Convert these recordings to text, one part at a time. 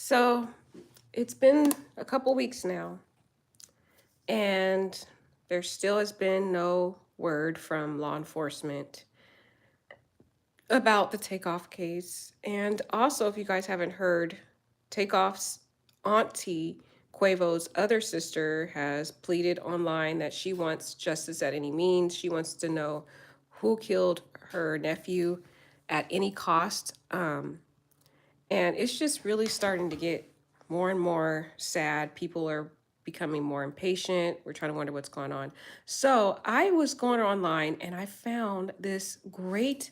So it's been a couple weeks now, and there still has been no word from law enforcement about the Takeoff case. And also, if you guys haven't heard, Takeoff's auntie, Quavo's other sister, has pleaded online that she wants justice at any means. She wants to know who killed her nephew at any cost. And it's just really starting to get more and more sad. People are becoming more impatient. We're trying to wonder what's going on. So I was going online and I found this great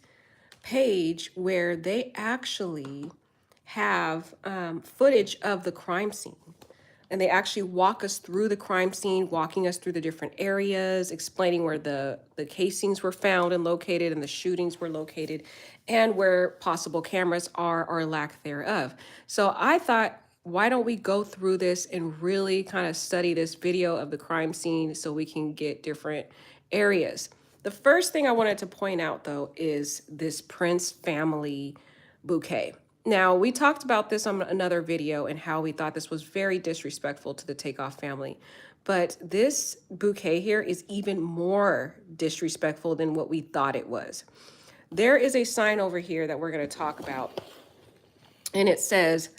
page where they actually have footage of the crime scene. And they actually walk us through the crime scene, walking us through the different areas, explaining where the casings were found and located and the shootings were located and where possible cameras are or lack thereof. So I thought, why don't we go through this and really kind of study this video of the crime scene so we can get different areas. The first thing I wanted to point out, though, is this Prince family bouquet. Now, we talked about this on another video and how we thought this was very disrespectful to the Takeoff family. But this bouquet here is even more disrespectful than what we thought it was. There is a sign over here that we're going to talk about, and it says,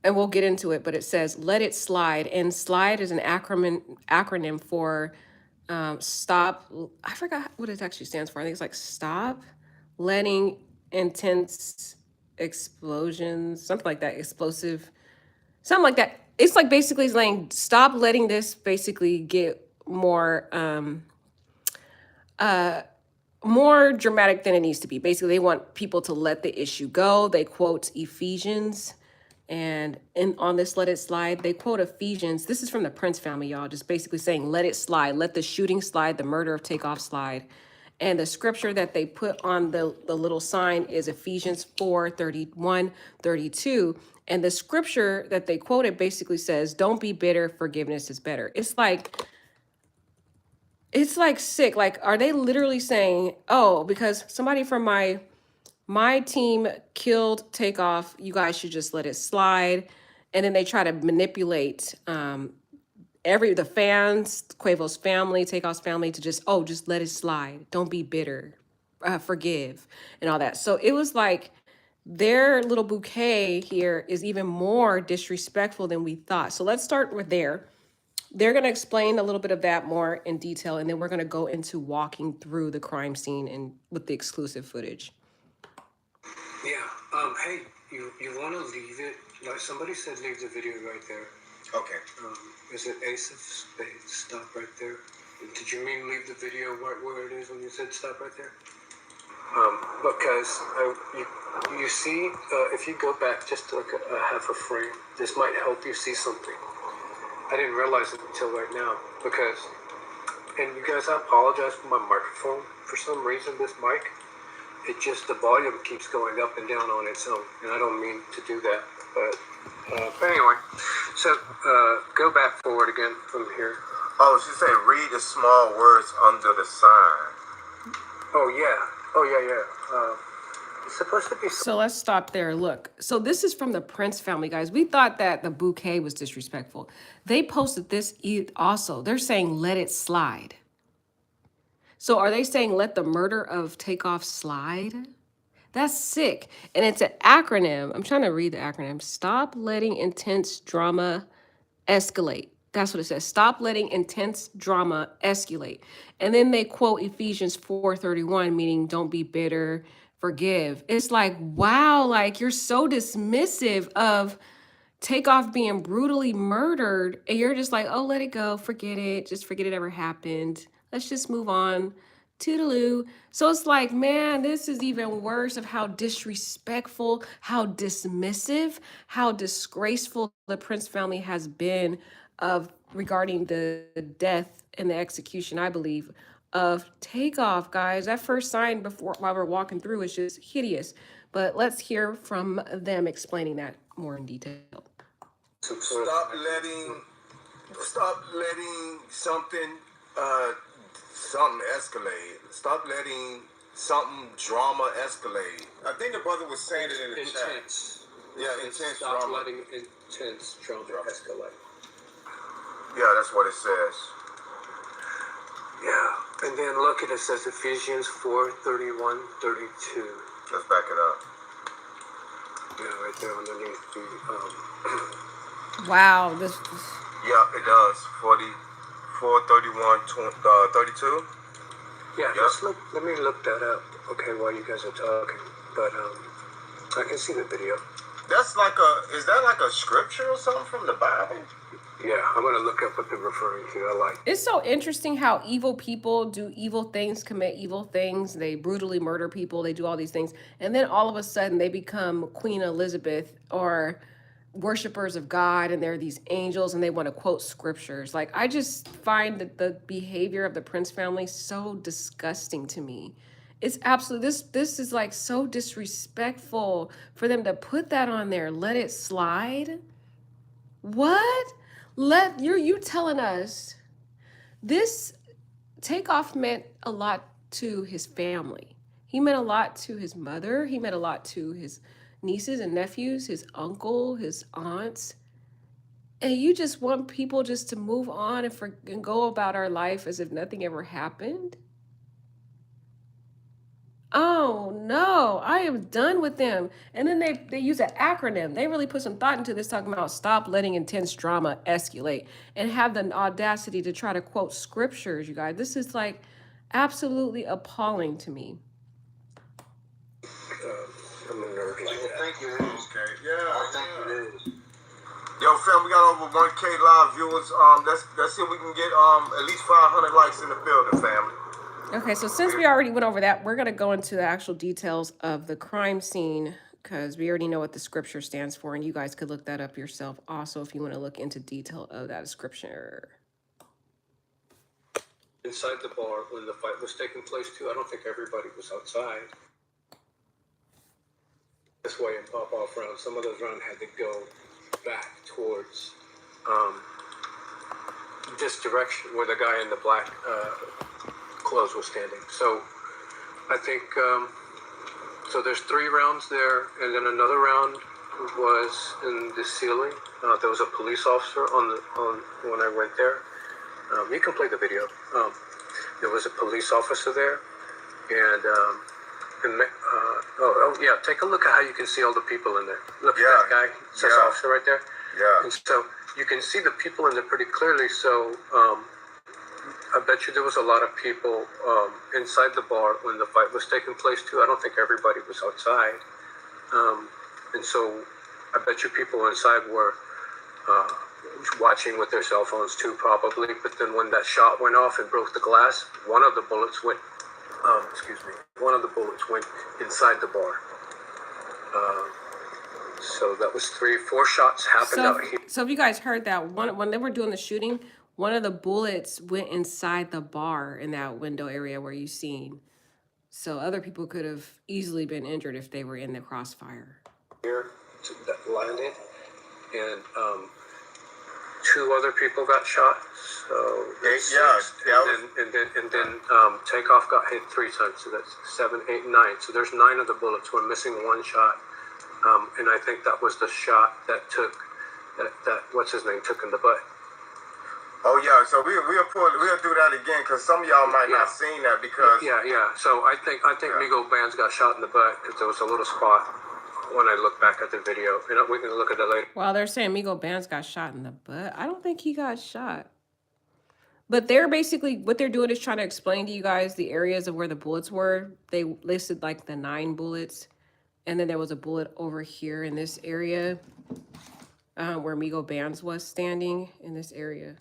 and we'll get into it, but it says, let it slide. And slide is an acronym for stop. I forgot what it actually stands for. I think it's like stop letting intense explosions, something like that, explosive, something like that. It's like basically saying stop letting this basically get more dramatic than it needs to be. Basically, they want people to let the issue go. They quote Ephesians, and on this let it slide, they quote Ephesians. This is from the Prince family, y'all, just basically saying let it slide, let the shooting slide, the murder of Takeoff slide. And the scripture that they put on the little sign is Ephesians 4:31-32. And the scripture that they quoted basically says, don't be bitter, forgiveness is better. It's like sick. Like, are they literally saying, oh, because somebody from my team killed Takeoff, you guys should just let it slide? And then they try to manipulate the fans, Quavo's family, Takeoff's family, to just let it slide. Don't be bitter, forgive, and all that. So it was like their little bouquet here is even more disrespectful than we thought. So let's start with there. They're going to explain a little bit of that more in detail, and then we're going to go into walking through the crime scene and with the exclusive footage. Yeah. Hey, you want to leave it? Like somebody said, leave the video right there. Okay. Is it Ace of Spades? Stop right there. Did you mean leave the video right where it is when you said stop right there? Because you see, if you go back just like a half a frame, this might help you see something. I didn't realize it until right now because, and you guys, I apologize for my microphone. For some reason, this mic, the volume keeps going up and down on its own, and I don't mean to do that. But anyway, so go back forward again from here. Oh, she said read the small words under the sign. Oh, yeah. It's supposed to be. So let's stop there. Look, so this is from the Prince family, guys. We thought that the bouquet was disrespectful. They posted this also. They're saying let it slide. So are they saying let the murder of Takeoff slide? That's sick. And it's an acronym. I'm trying to read the acronym. Stop letting intense drama escalate. That's what it says. Stop letting intense drama escalate. And then they quote Ephesians 4:31, meaning don't be bitter, forgive. It's like, wow, like you're so dismissive of Takeoff being brutally murdered. And you're just like, oh, let it go. Forget it. Just forget it ever happened. Let's just move on. Toodaloo. So it's like, man, this is even worse of how disrespectful, how dismissive, how disgraceful the Prince family has been of regarding the death and the execution, I believe, of Takeoff, guys. That first sign while we're walking through is just hideous. But let's hear from them explaining that more in detail. Stop letting something escalate. Stop letting something drama escalate. I think the brother was saying it in the chat. Yeah, intense Stop trauma. letting intense trauma escalate. Yeah, that's what it says. Yeah, and then look at it says Ephesians 4:31, 32. Let's back it up. Yeah, right there underneath the Wow, this. Yeah, it does. 44, 31, 32. yeah. Yep. Let me look that up. Okay, while you guys are talking, but I can see the video. Is that like a scripture or something from the Bible? Yeah, I'm gonna look up what they're referring to. I like. It's so interesting how evil people do evil things, commit evil things. They brutally murder people. They do all these things. And then all of a sudden they become Queen Elizabeth or worshipers of God, and they're these angels and they want to quote scriptures. Like, I just find that the behavior of the Prince family so disgusting to me. It's absolutely, this is like so disrespectful for them to put that on there. Let it slide. What? Let you telling us this Takeoff meant a lot to his family. He meant a lot to his mother. He meant a lot to his nieces and nephews, his uncle, his aunts. And you just want people just to move on and go about our life as if nothing ever happened? Oh no, I am done with them. And then they use an acronym. They really put some thought into this, talking about stop letting intense drama escalate, and have the audacity to try to quote scriptures, you guys. This is like absolutely appalling to me. I'm a nerd like that. Thank you, okay. Yeah, I think it is. Yo, fam, we got over 1K live viewers. Let's see if we can get at least 500 likes in the building, family. Okay, so since we already went over that, we're going to go into the actual details of the crime scene, because we already know what the scripture stands for, and you guys could look that up yourself also if you want to look into detail of that scripture. Inside the bar when the fight was taking place too. I don't think everybody was outside. This way and pop off rounds. Some of those rounds had to go back towards this direction where the guy in the black clothes was standing. So I think so. There's 3 rounds there, and then another round was in the ceiling. There was a police officer on when I went there. You can play the video. There was a police officer there, and yeah, take a look at how you can see all the people in there. Look at that guy, it says officer right there. Yeah. And so you can see the people in there pretty clearly. So I bet you there was a lot of people inside the bar when the fight was taking place too. I don't think everybody was outside, and so I bet you people inside were watching with their cell phones too, probably. But then when that shot went off and broke the glass, one of the bullets went. One of the bullets went inside the bar. So that was 4 shots happened out here. So if you guys heard that, when they were doing the shooting, one of the bullets went inside the bar in that window area where you seen. So other people could have easily been injured if they were in the crossfire. Here that landed, and 2 other people got shot. So and then Takeoff got hit 3 times. So that's 7, 8, 9. So there's 9 of the bullets. We're missing 1 shot, and I think that was the shot that took that what's his name took in the butt. Oh yeah, so we'll do that again because some of y'all might not seen that because yeah. So I think Migo Bands got shot in the butt because there was a little spot when I look back at the video. You know, we can look at that later. Well, they're saying Migo Bands got shot in the butt. I don't think he got shot. But they're basically, what they're doing is trying to explain to you guys the areas of where the bullets were. They listed like the 9 bullets. And then there was a bullet over here in this area where Migo Bands was standing in this area.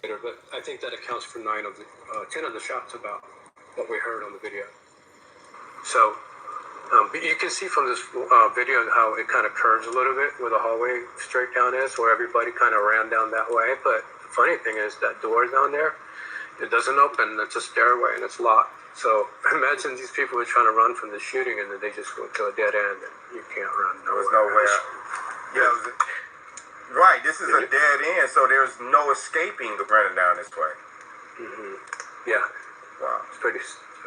But I think that accounts for 9 of the 10 of the shots about what we heard on the video. So but you can see from this video how it kind of curves a little bit where the hallway straight down is, where everybody kind of ran down that way. But the funny thing is that door down there, it doesn't open. It's a stairway and it's locked. So imagine these people were trying to run from the shooting and then they just went to a dead end and you can't run. There was no way out. Yeah. Right, this is a dead end, so there's no escaping running down this way. Yeah. Wow. It's pretty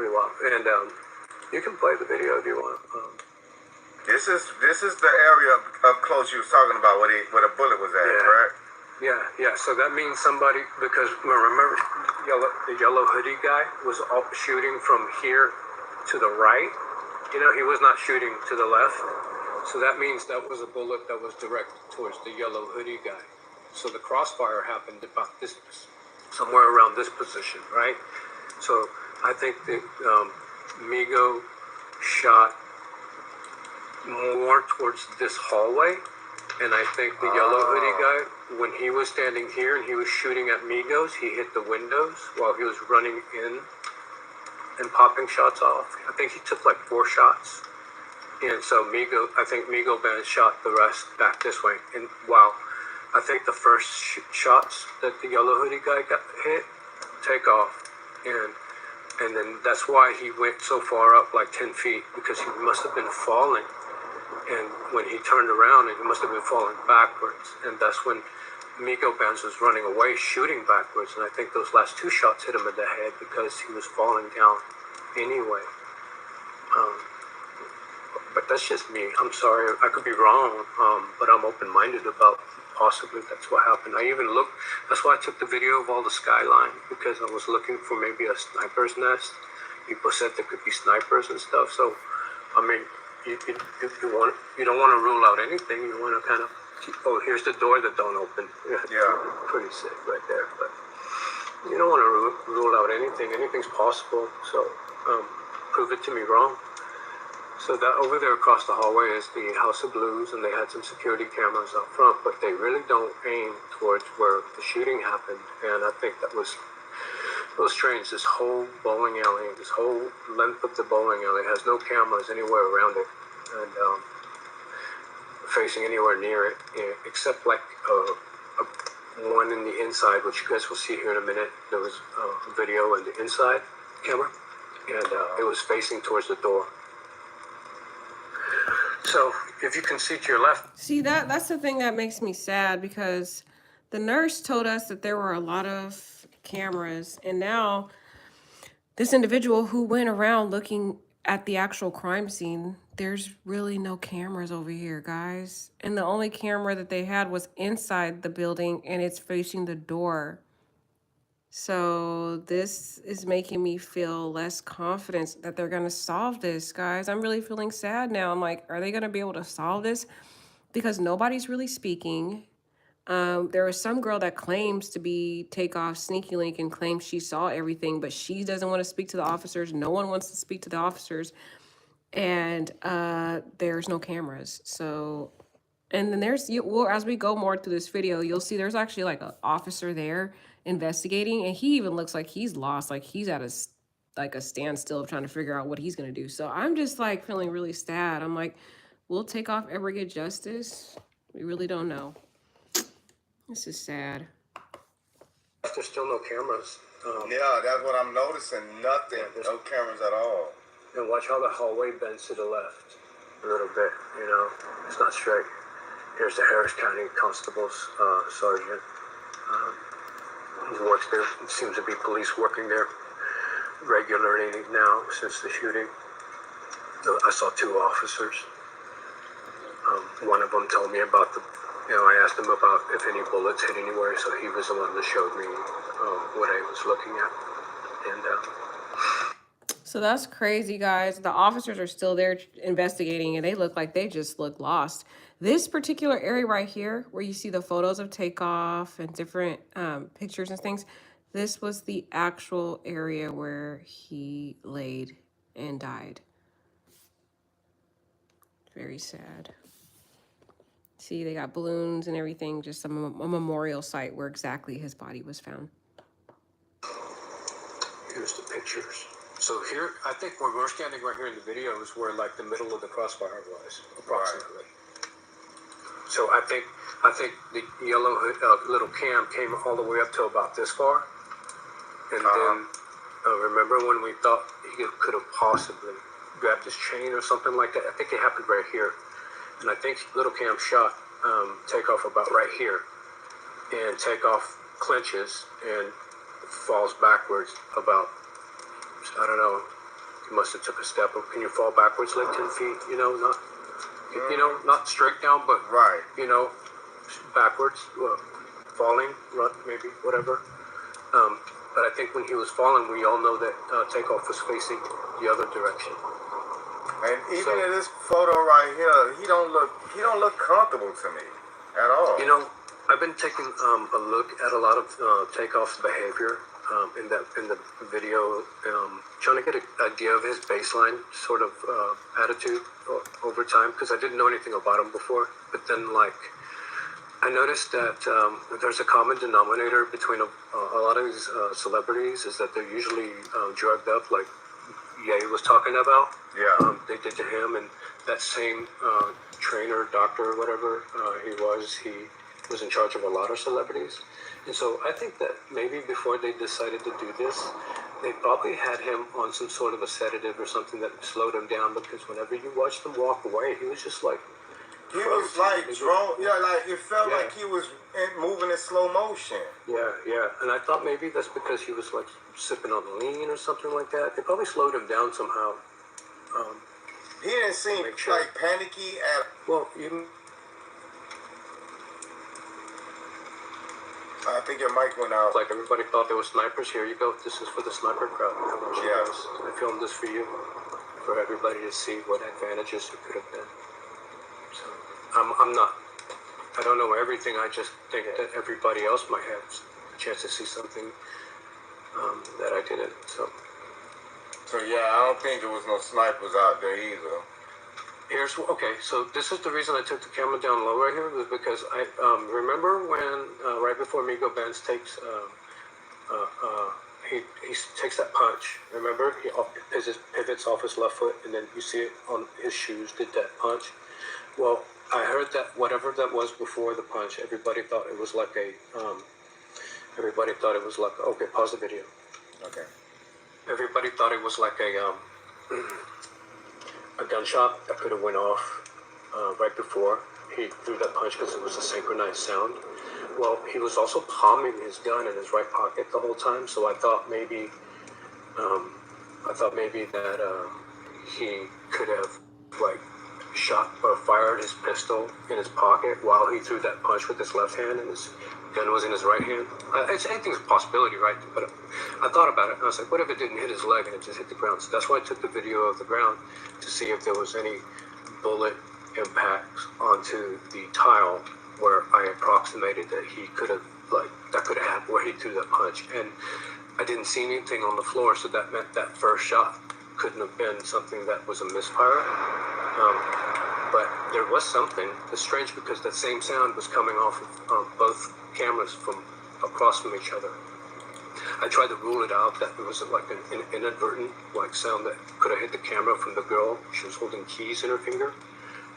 wild. And you can play the video if you want. This is the area up close you was talking about where the bullet was at, correct? Yeah. So that means somebody, because remember, the yellow hoodie guy was shooting from here to the right. You know, he was not shooting to the left. So that means that was a bullet that was directed towards the yellow hoodie guy. So the crossfire happened about this, somewhere around this position, right? So I think that Migo shot more towards this hallway. And I think the yellow hoodie guy, when he was standing here and he was shooting at Migos, he hit the windows while he was running in and popping shots off. I think he took like 4 shots. And so I think Migo Band shot the rest back this way. And while I think the first shots that the yellow hoodie guy got hit, Takeoff. And then that's why he went so far up, like 10 feet, because he must have been falling. And when he turned around, he must have been falling backwards. And that's when Migo Benz was running away, shooting backwards. And I think those last 2 shots hit him in the head because he was falling down anyway. But that's just me. I'm sorry. I could be wrong, but I'm open-minded about possibly that's what happened. I even looked. That's why I took the video of all the skyline, because I was looking for maybe a sniper's nest. People said there could be snipers and stuff. So, I mean, you don't want to rule out anything. You want to kind of, oh, here's the door that don't open. Yeah. Pretty sick right there. But you don't want to rule out anything. Anything's possible. So, prove it to me wrong. So that over there across the hallway is the House of Blues, and they had some security cameras up front, but they really don't aim towards where the shooting happened. And I think that was those trains, this whole bowling alley, this whole length of the bowling alley has no cameras anywhere around it, and facing anywhere near it, except like one in the inside, which you guys will see here in a minute. There was a video in the inside camera, and it was facing towards the door. So if you can see to your left. See, that's the thing that makes me sad, because the nurse told us that there were a lot of cameras, and now this individual who went around looking at the actual crime scene, there's really no cameras over here, guys. And the only camera that they had was inside the building, and it's facing the door. So this is making me feel less confident that they're going to solve this, guys. I'm really feeling sad now. I'm like, are they going to be able to solve this? Because nobody's really speaking. There was some girl that claims to be Takeoff Sneaky Link and claims she saw everything, but she doesn't want to speak to the officers. No one wants to speak to the officers. And there's no cameras. So, and then well, as we go more through this video, you'll see there's actually like an officer there investigating, and he even looks like he's lost, like he's at a standstill of trying to figure out what he's gonna do. So I'm just like feeling really sad. I'm like, will Takeoff ever get justice? We really don't know. This is sad. There's still no cameras. Yeah, that's what I'm noticing. Nothing. No cameras at all. And watch how the hallway bends to the left a little bit. You know, it's not straight. Here's the Harris County Constable's sergeant. He works there. It seems to be police working there regularly now since the shooting. I saw 2 officers. One of them told me about I asked him about if any bullets hit anywhere, so he was the one that showed me what I was looking at. And so that's crazy, guys. The officers are still there investigating, and they look like they just look lost. This particular area right here, where you see the photos of Takeoff and different pictures and things, this was the actual area where he laid and died. Very sad. See, they got balloons and everything, just a memorial site where exactly his body was found. here's the pictures. So here, I think where we're standing right here in the video is where like the middle of the crossfire was, approximately. So I think the yellow little cam came all the way up to about this far. And then remember when we thought he could have possibly grabbed his chain or something like that? I think it happened right here. And I think little cam shot Takeoff about right here. And Takeoff clinches and falls backwards about, I don't know, he must have took a step. Can you fall backwards like 10 feet? You know, not. you know, not straight down, but Right. you know, backwards, falling, run, maybe, whatever. But I think when he was falling, we all know that Takeoff was facing the other direction. And even So- in this photo right here, he don't look comfortable to me at all. You know, I've been taking a look at a lot of Takeoff's behavior in the video, trying to get an idea of his baseline sort of attitude over time, because I didn't know anything about him before. But then, like, I noticed that there's a common denominator between a lot of these celebrities is that they're usually drugged up, like Ye was talking about. Yeah. They did to him, and that same trainer, doctor, whatever he was in charge of a lot of celebrities. And so I think that maybe before they decided to do this, they probably had him on some sort of a sedative or something that slowed him down, because whenever you watched him walk away, he was just like, He was like drone. Yeah, like it felt Yeah. like he was moving in slow motion. yeah. And I thought maybe that's because he was like sipping on lean or something like that. They probably slowed him down somehow. He didn't seem Make sure. like panicky at. Well, you I think your mic went out. like everybody thought there were snipers. Here you go. This is for the sniper crowd. I want you Yeah. guys. I filmed this for you, for everybody to see what advantages it could have been. So I'm not. I don't know everything. I just think that everybody else might have a chance to see something that I didn't. So So yeah, I don't think there was no snipers out there either. here's okay. So this is the reason I took the camera down low right here, was because I remember when right before Migo Benz takes he takes that punch. Remember, he pivots off his left foot, and then you see it on his shoes. Did that punch? Well, I heard that whatever that was before the punch, everybody thought it was like a okay. Pause the video. Okay. Everybody thought it was like a gunshot that could have went off right before he threw that punch, because it was a synchronized sound. Well, he was also palming his gun in his right pocket the whole time, so I thought maybe that he could have like shot or fired his pistol in his pocket while he threw that punch with his left hand, and his gun was in his right hand. Anything's a possibility, right? But I thought about it, and I was like, what if it didn't hit his leg and it just hit the ground? So that's why I took the video of the ground, to see if there was any bullet impacts onto the tile where I approximated that he could have, like, that could have happened where he threw that punch. And I didn't see anything on the floor, so that meant that first shot couldn't have been something that was a misfire. But there was something. It's strange because that same sound was coming off of both cameras from across from each other. I tried to rule it out, that it was like an inadvertent like sound that could have hit the camera from the girl. She was holding keys in her finger.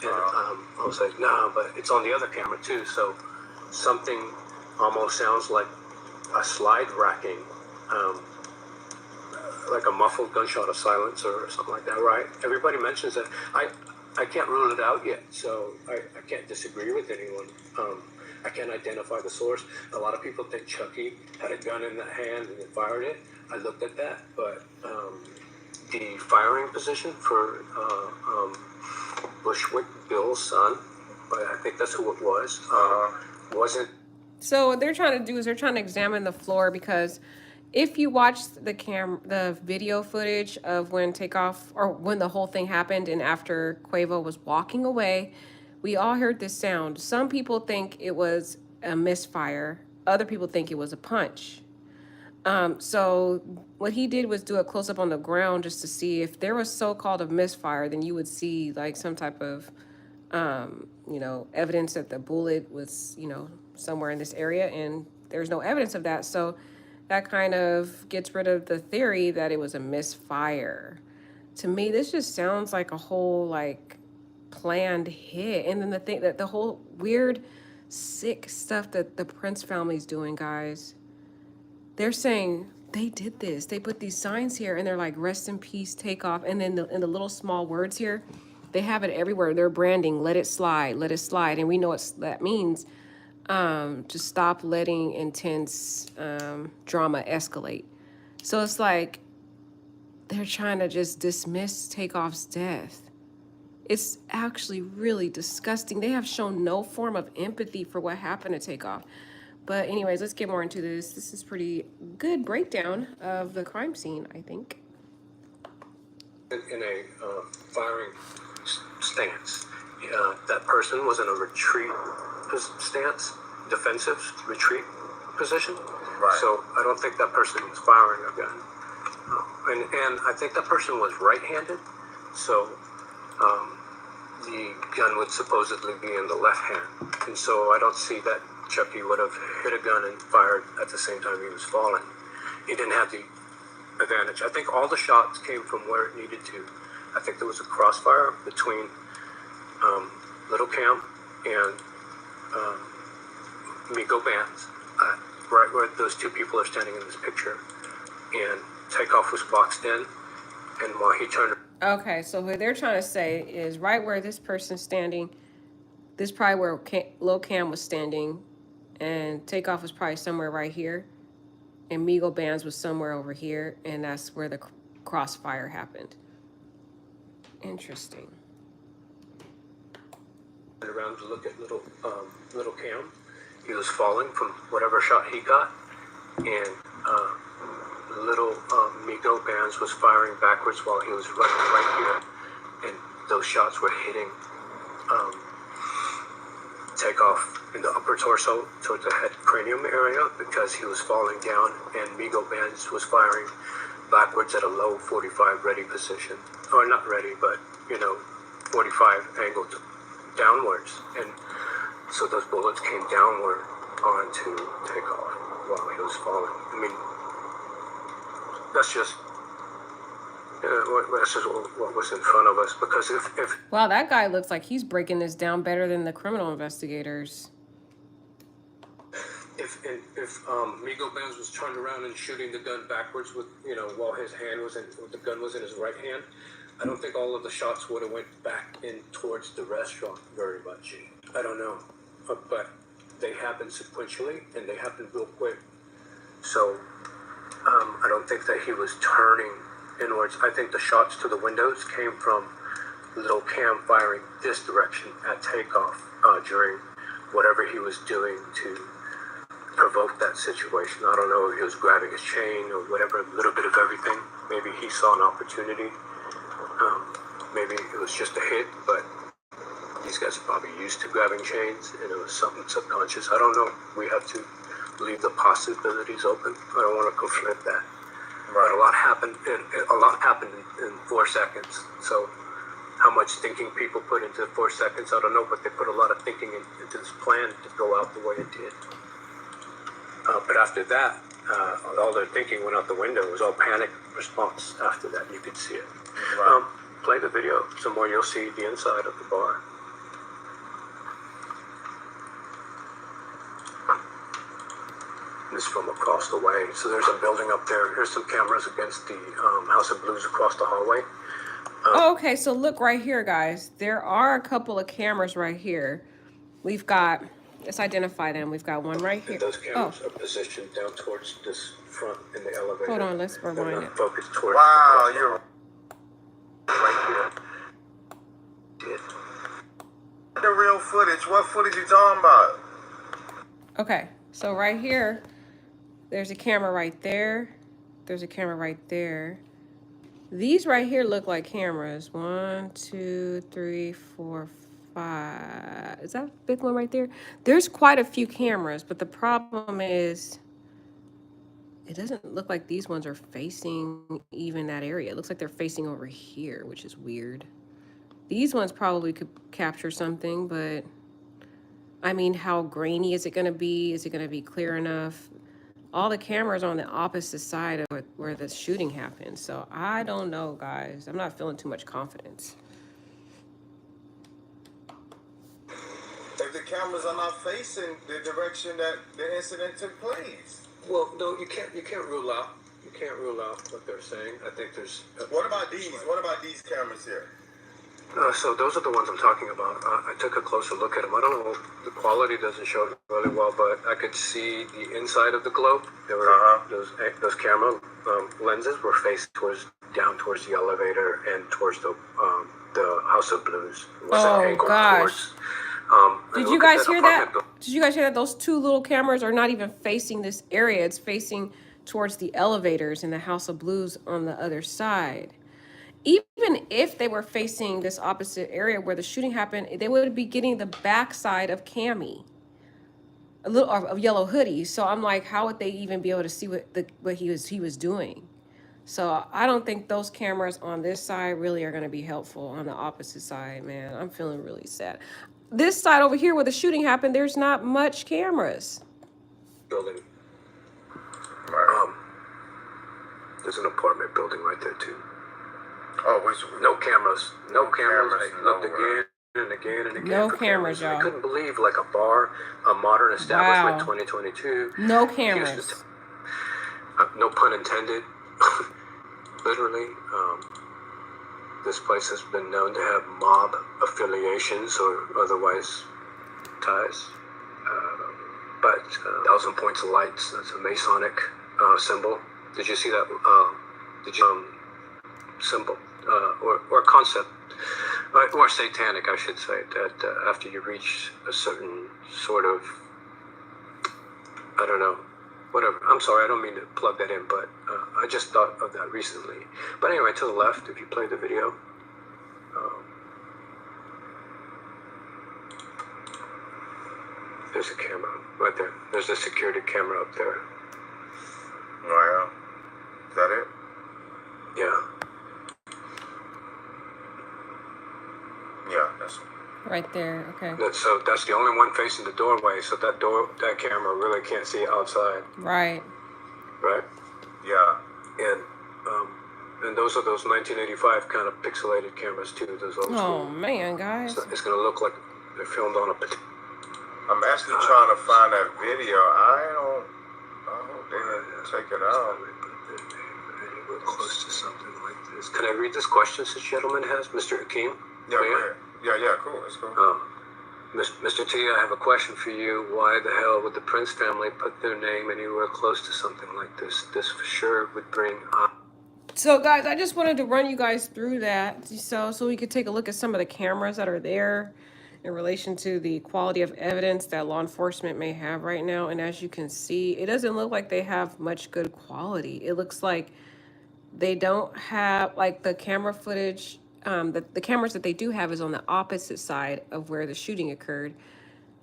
And I was like, nah, but it's on the other camera too. So something almost sounds like a slide racking, like a muffled gunshot of silence or something like that, right? Everybody mentions that. I can't rule it out yet, so I can't disagree with anyone. I can't identify the source. A lot of people think Chucky had a gun in the hand and then fired it. I looked at that, but the firing position for Bushwick Bill's son, but I think that's who it was, wasn't. So what they're trying to do is they're trying to examine the floor, because if you watch the video footage of when Takeoff, or when the whole thing happened and after Quavo was walking away, we all heard this sound. Some people think it was a misfire. Other people think it was a punch. So what he did was do a close up on the ground just to see if there was so-called a misfire, then you would see like some type of, evidence that the bullet was, somewhere in this area, and there's no evidence of that. So that kind of gets rid of the theory that it was a misfire. To me, this just sounds like a whole like planned hit. And then the thing that the whole weird, sick stuff that the Prince family's doing, guys. They're saying they did this. They put these signs here, and they're like, "Rest in peace, Takeoff." And then in the little small words here, they have it everywhere. They're branding, "Let it slide, let it slide," and we know what that means. To stop letting intense drama escalate. So it's like they're trying to just dismiss Takeoff's death. It's actually really disgusting. They have shown no form of empathy for what happened to Takeoff. But anyways, let's get more into this. This is pretty good breakdown of the crime scene, I think. In a firing stance. That person was in a retreat stance, defensive retreat position. Right. So I don't think that person was firing a gun. And I think that person was right-handed. So the gun would supposedly be in the left hand. And so I don't see that Chucky would have hit a gun and fired at the same time he was falling. He didn't have the advantage. I think all the shots came from where it needed to. I think there was a crossfire between Little Cam and Migo Bands, right where those two people are standing in this picture. And Takeoff was boxed in, and while he turned. Okay, so what they're trying to say is right where this person's standing, this is probably where Lil Cam was standing, and Takeoff was probably somewhere right here, and Migo Bands was somewhere over here, and that's where the crossfire happened. Interesting. Around to look at Little Cam. He was falling from whatever shot he got, and Little Migo Bands was firing backwards while he was running right here, and those shots were hitting Takeoff in the upper torso towards the head cranium area because he was falling down, and Migo Bands was firing backwards at a low 45 ready position, or not ready, but 45 angled downwards, and so those bullets came downward onto Takeoff while he was falling. I mean, that's just what was in front of us. Because if wow, that guy looks like he's breaking this down better than the criminal investigators. If Migo Bands was turned around and shooting the gun backwards with while his hand was the gun was in his right hand, I don't think all of the shots would have went back in towards the restaurant very much. I don't know, but they happened sequentially and they happened real quick. So I don't think that he was turning inwards. I think the shots to the windows came from Little Cam firing this direction at Takeoff during whatever he was doing to provoke that situation. I don't know if he was grabbing his chain or whatever, a little bit of everything. Maybe he saw an opportunity. Maybe it was just a hit, but these guys are probably used to grabbing chains, and it was something subconscious. I don't know. We have to leave the possibilities open. I don't want to conflict that. Right. But a lot happened. In 4 seconds. So, how much thinking people put into 4 seconds, I don't know. But they put a lot of thinking into this plan to go out the way it did. But after that, all their thinking went out the window. It was all panic response. After that, you could see it. Right. Play the video some more. You'll see the inside of the bar. This from across the way. So there's a building up there. Here's some cameras against the House of Blues across the hallway. Oh, okay, so look right here, guys. There are a couple of cameras right here. We've got, let's identify them. We've got one right here. And those cameras are positioned down towards this front in the elevator. Hold on, let's rewind it. Focused towards wow, you're right here. the real footage. What footage you talking about? Okay, so right here, there's a camera right there. There's a camera right there. These right here look like cameras. 1, 2, 3, 4, 5. Is that fifth one right there? There's quite a few cameras, but the problem is it doesn't look like these ones are facing even that area. It looks like they're facing over here, which is weird. These ones probably could capture something, but I mean, how grainy is it going to be? Is it going to be clear enough? All the cameras are on the opposite side of where the shooting happened. So I don't know, guys. I'm not feeling too much confidence. If the cameras are not facing the direction that the incident took place. Well, no, you can't rule out. You can't rule out what they're saying. I think there's. What about these? What about these cameras here? So those are the ones I'm talking about. I took a closer look at them. I don't know, the quality doesn't show it really well, but I could see the inside of the globe. There were those camera lenses were faced down towards the elevator and towards the the House of Blues. It was an Oh angled gosh. towards. Did look you at guys hear that? apartment building. Did you guys hear that? Those two little cameras are not even facing this area. It's facing towards the elevators in the House of Blues on the other side. Even if they were facing this opposite area where the shooting happened, they would be getting the backside of Cammy, a little of Yellow Hoodie. So I'm like, how would they even be able to see what he was doing? So I don't think those cameras on this side really are going to be helpful. On the opposite side, man, I'm feeling really sad. This side over here where the shooting happened, there's not much cameras. Building. Right. There's an apartment building right there too. Oh, which No cameras. No cameras. cameras, I looked nowhere. again and again and again. No for cameras, I y'all. couldn't believe like a bar, a modern establishment, Wow. 2022. No Here's cameras. the no pun intended. Literally, this place has been known to have mob affiliations or otherwise ties. But 1,000 points of lights. That's a Masonic symbol. Did you see that? Symbol or concept, or satanic, I should say, that after you reach a certain sort of, I don't know, whatever. I'm sorry, I don't mean to plug that in, but I just thought of that recently. But anyway, to the left, if you play the video, there's a camera right there. There's a security camera up there. Wow. Is that it? Yeah. Yeah, that's Right there. Okay. So that's the only one facing the doorway. So that camera really can't see outside, Right. right? yeah. And those are those 1985 kind of pixelated cameras too. Those old Oh school. man, guys. So it's gonna look like they're filmed on a. I'm actually trying to find that video. I hope they didn't take it out. We're close to something like this. Can I read this question this gentleman has, Mr. Hakeem? Yeah, go ahead. Yeah, cool. It's cool. Mr. T, I have a question for you. Why the hell would the Prince family put their name anywhere close to something like this? This for sure would bring up. So guys, I just wanted to run you guys through that so we could take a look at some of the cameras that are there in relation to the quality of evidence that law enforcement may have right now. And as you can see, it doesn't look like they have much good quality. It looks like they don't have like the camera footage. The cameras that they do have is on the opposite side of where the shooting occurred.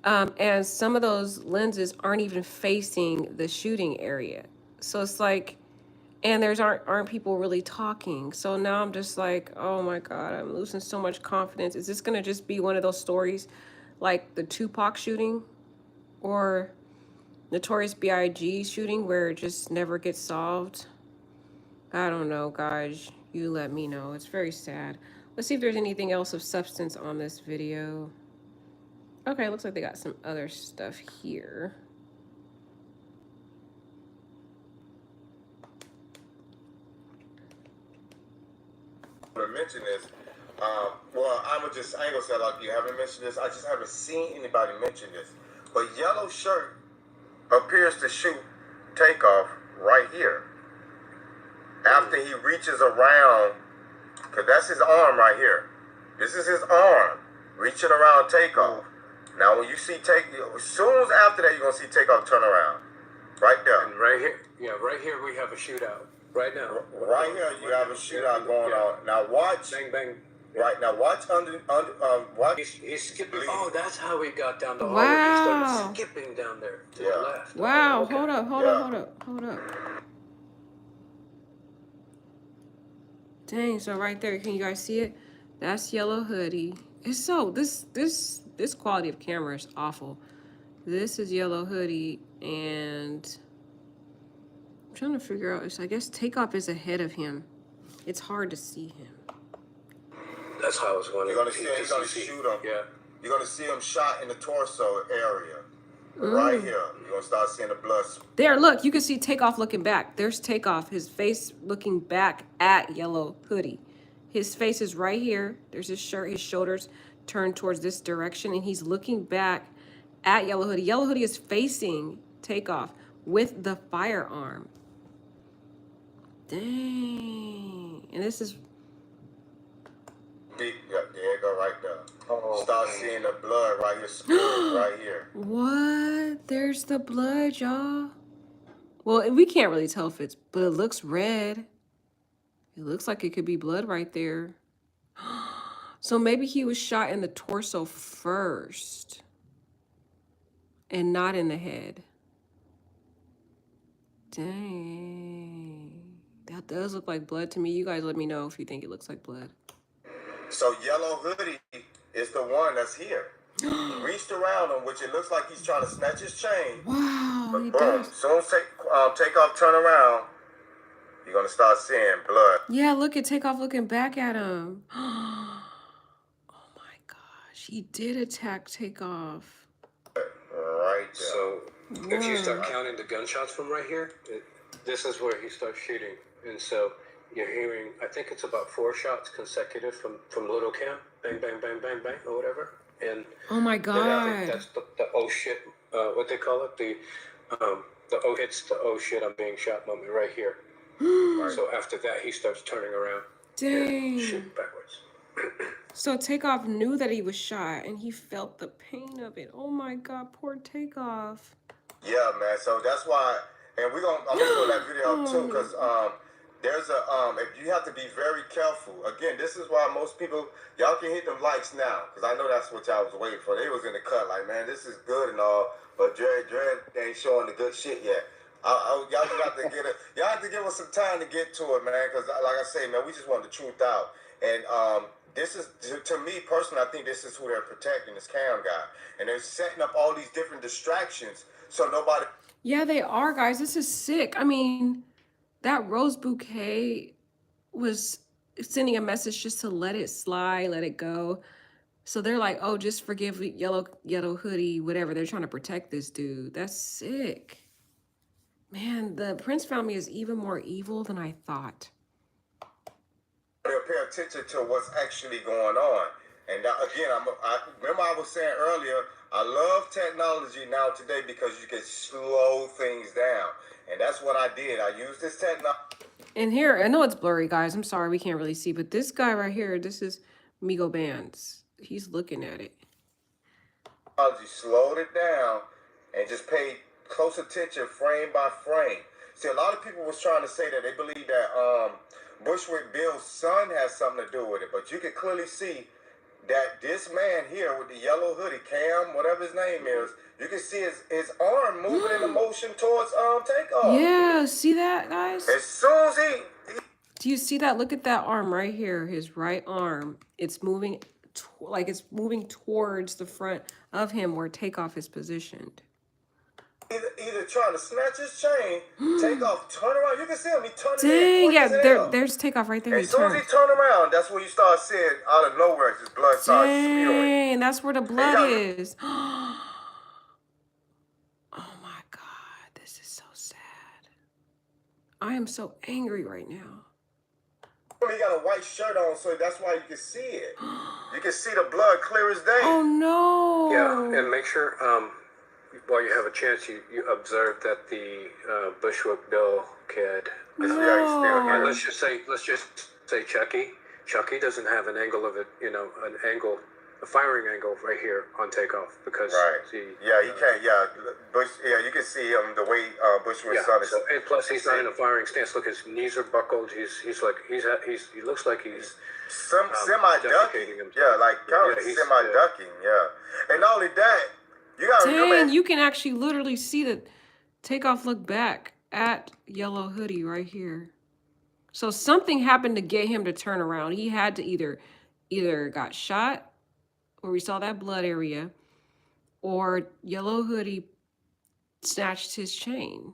And some of those lenses aren't even facing the shooting area. So it's like, and there's aren't people really talking. So now I'm just like, oh my God, I'm losing so much confidence. Is this gonna just be one of those stories like the Tupac shooting or Notorious B.I.G. shooting where it just never gets solved? I don't know, guys. You let me know. It's very sad. Let's see if there's anything else of substance on this video. Okay, looks like they got some other stuff here. To mention this, well, I ain't gonna say like you haven't mentioned this. I just haven't seen anybody mention this. But Yellow Shirt appears to shoot Takeoff right here. After he reaches around, because that's his arm right here. This is his arm reaching around Takeoff. Now, when you see as soon as after that, you're going to see Takeoff turn around. Right there. And right here we have a shootout. Right now. Right here, you have a shootout going on. Now, watch. Bang, bang. Right, now watch watch. He's skipping. Oh, that's how he got down the hallway. Wow. He started skipping down there to the left. Wow, Oh, okay. hold up. Dang, so right there, can you guys see it? That's Yellow Hoodie. It's so, this quality of camera is awful. This is Yellow Hoodie, and I'm trying to figure out, I guess Takeoff is ahead of him. It's hard to see him. That's how I was wondering. You're gonna shoot him. Yeah. You're gonna see him shot in the torso area. Right here. You're gonna start seeing the blood. There, look, you can see Takeoff looking back. There's Takeoff, his face looking back at Yellow Hoodie. His face is right here. There's his shirt, his shoulders turned towards this direction, and he's looking back at Yellow Hoodie. Yellow Hoodie is facing Takeoff with the firearm. Dang. And this is... Yeah, there you go, right there. Oh, Start man. seeing the blood right here, spilling right here. What? There's the blood, y'all. Well, we can't really tell if it's, but it looks red. It looks like it could be blood right there. So maybe he was shot in the torso first and not in the head. Dang. That does look like blood to me. You guys let me know if you think it looks like blood. So yellow hoodie is the one that's here. He reached around him, which it looks like he's trying to snatch his chain. Wow, But he boom, does. soon as Takeoff turn around, you're gonna start seeing blood. Yeah, look at Takeoff looking back at him. Oh my gosh, he did attack Takeoff. Right there. So if you start Whoa. counting the gunshots from right here, this is where he starts shooting. And so you're hearing, I think it's about 4 shots consecutive from Little Cam. Bang, bang, bang, bang, bang, or whatever. And Oh my then I think God. that's the oh shit, what they call it, the oh hits the oh shit I'm being shot moment right here. So after that he starts turning around and shooting Dang. backwards. So Takeoff knew that he was shot and he felt the pain of it. Oh my God, poor Takeoff. Yeah, man. So that's why, and I'm gonna pull that video up too, because there's a if you have to be very careful. Again, this is why most people, y'all can hit them likes now, because I know that's what y'all was waiting for. They was in the cut like, man, this is good and all, but Dread ain't showing the good shit yet. Y'all just have to y'all have to give us some time to get to it, man, because like I say, man, we just want the truth out. And this is, to me personally, I think this is who they're protecting, this Cam guy, and they're setting up all these different distractions so nobody. Yeah, they are, guys. This is sick. I mean, that rose bouquet was sending a message just to let it slide, let it go. So they're like, oh, just forgive yellow hoodie, whatever. They're trying to protect this dude. That's sick. Man, the Prince family is even more evil than I thought. They'll pay attention to what's actually going on. And again, I remember I was saying earlier, I love technology now today because you can slow things down. And that's what I did. I used this technology. And here, I know it's blurry, guys. I'm sorry, we can't really see, but this guy right here, this is Migo Bands. He's looking at it. Slowed it down and just paid close attention frame by frame. See, a lot of people was trying to say that they believe that Bushwick Bill's son has something to do with it, but you can clearly see that this man here with the yellow hoodie, Cam, whatever his name is, you can see his arm moving in a motion towards Takeoff. Yeah, see that, guys? As soon as he Do you see that? Look at that arm right here, his right arm. It's moving, like it's moving towards the front of him where Takeoff is positioned. either trying to snatch his chain, Takeoff, turn around. You can see him. He turning Dang, in. yeah, there's Takeoff right there. As soon as he turn around, that's when you start seeing out of nowhere his blood starts spewing. Dang, that's where the blood is. Oh my God, this is so sad. I am so angry right now. He got a white shirt on, so that's why you can see it. You can see the blood clear as day. Oh no. Yeah, and make sure while you have a chance, you observe that the Bushwick Bill kid. No. Let's just say Chucky. Chucky doesn't have an angle of it, a firing angle right here on Takeoff because he can't. You can see the way Bushwick's son is. And plus he's not in a firing stance. Look, his knees are buckled. He looks like he's semi ducking. Yeah, like kind of semi ducking. Yeah, and not only that, you gotta remember. Dang, you can actually literally see that Takeoff look back at yellow hoodie right here. So something happened to get him to turn around. He had to either got shot, where we saw that blood area, or yellow hoodie snatched his chain.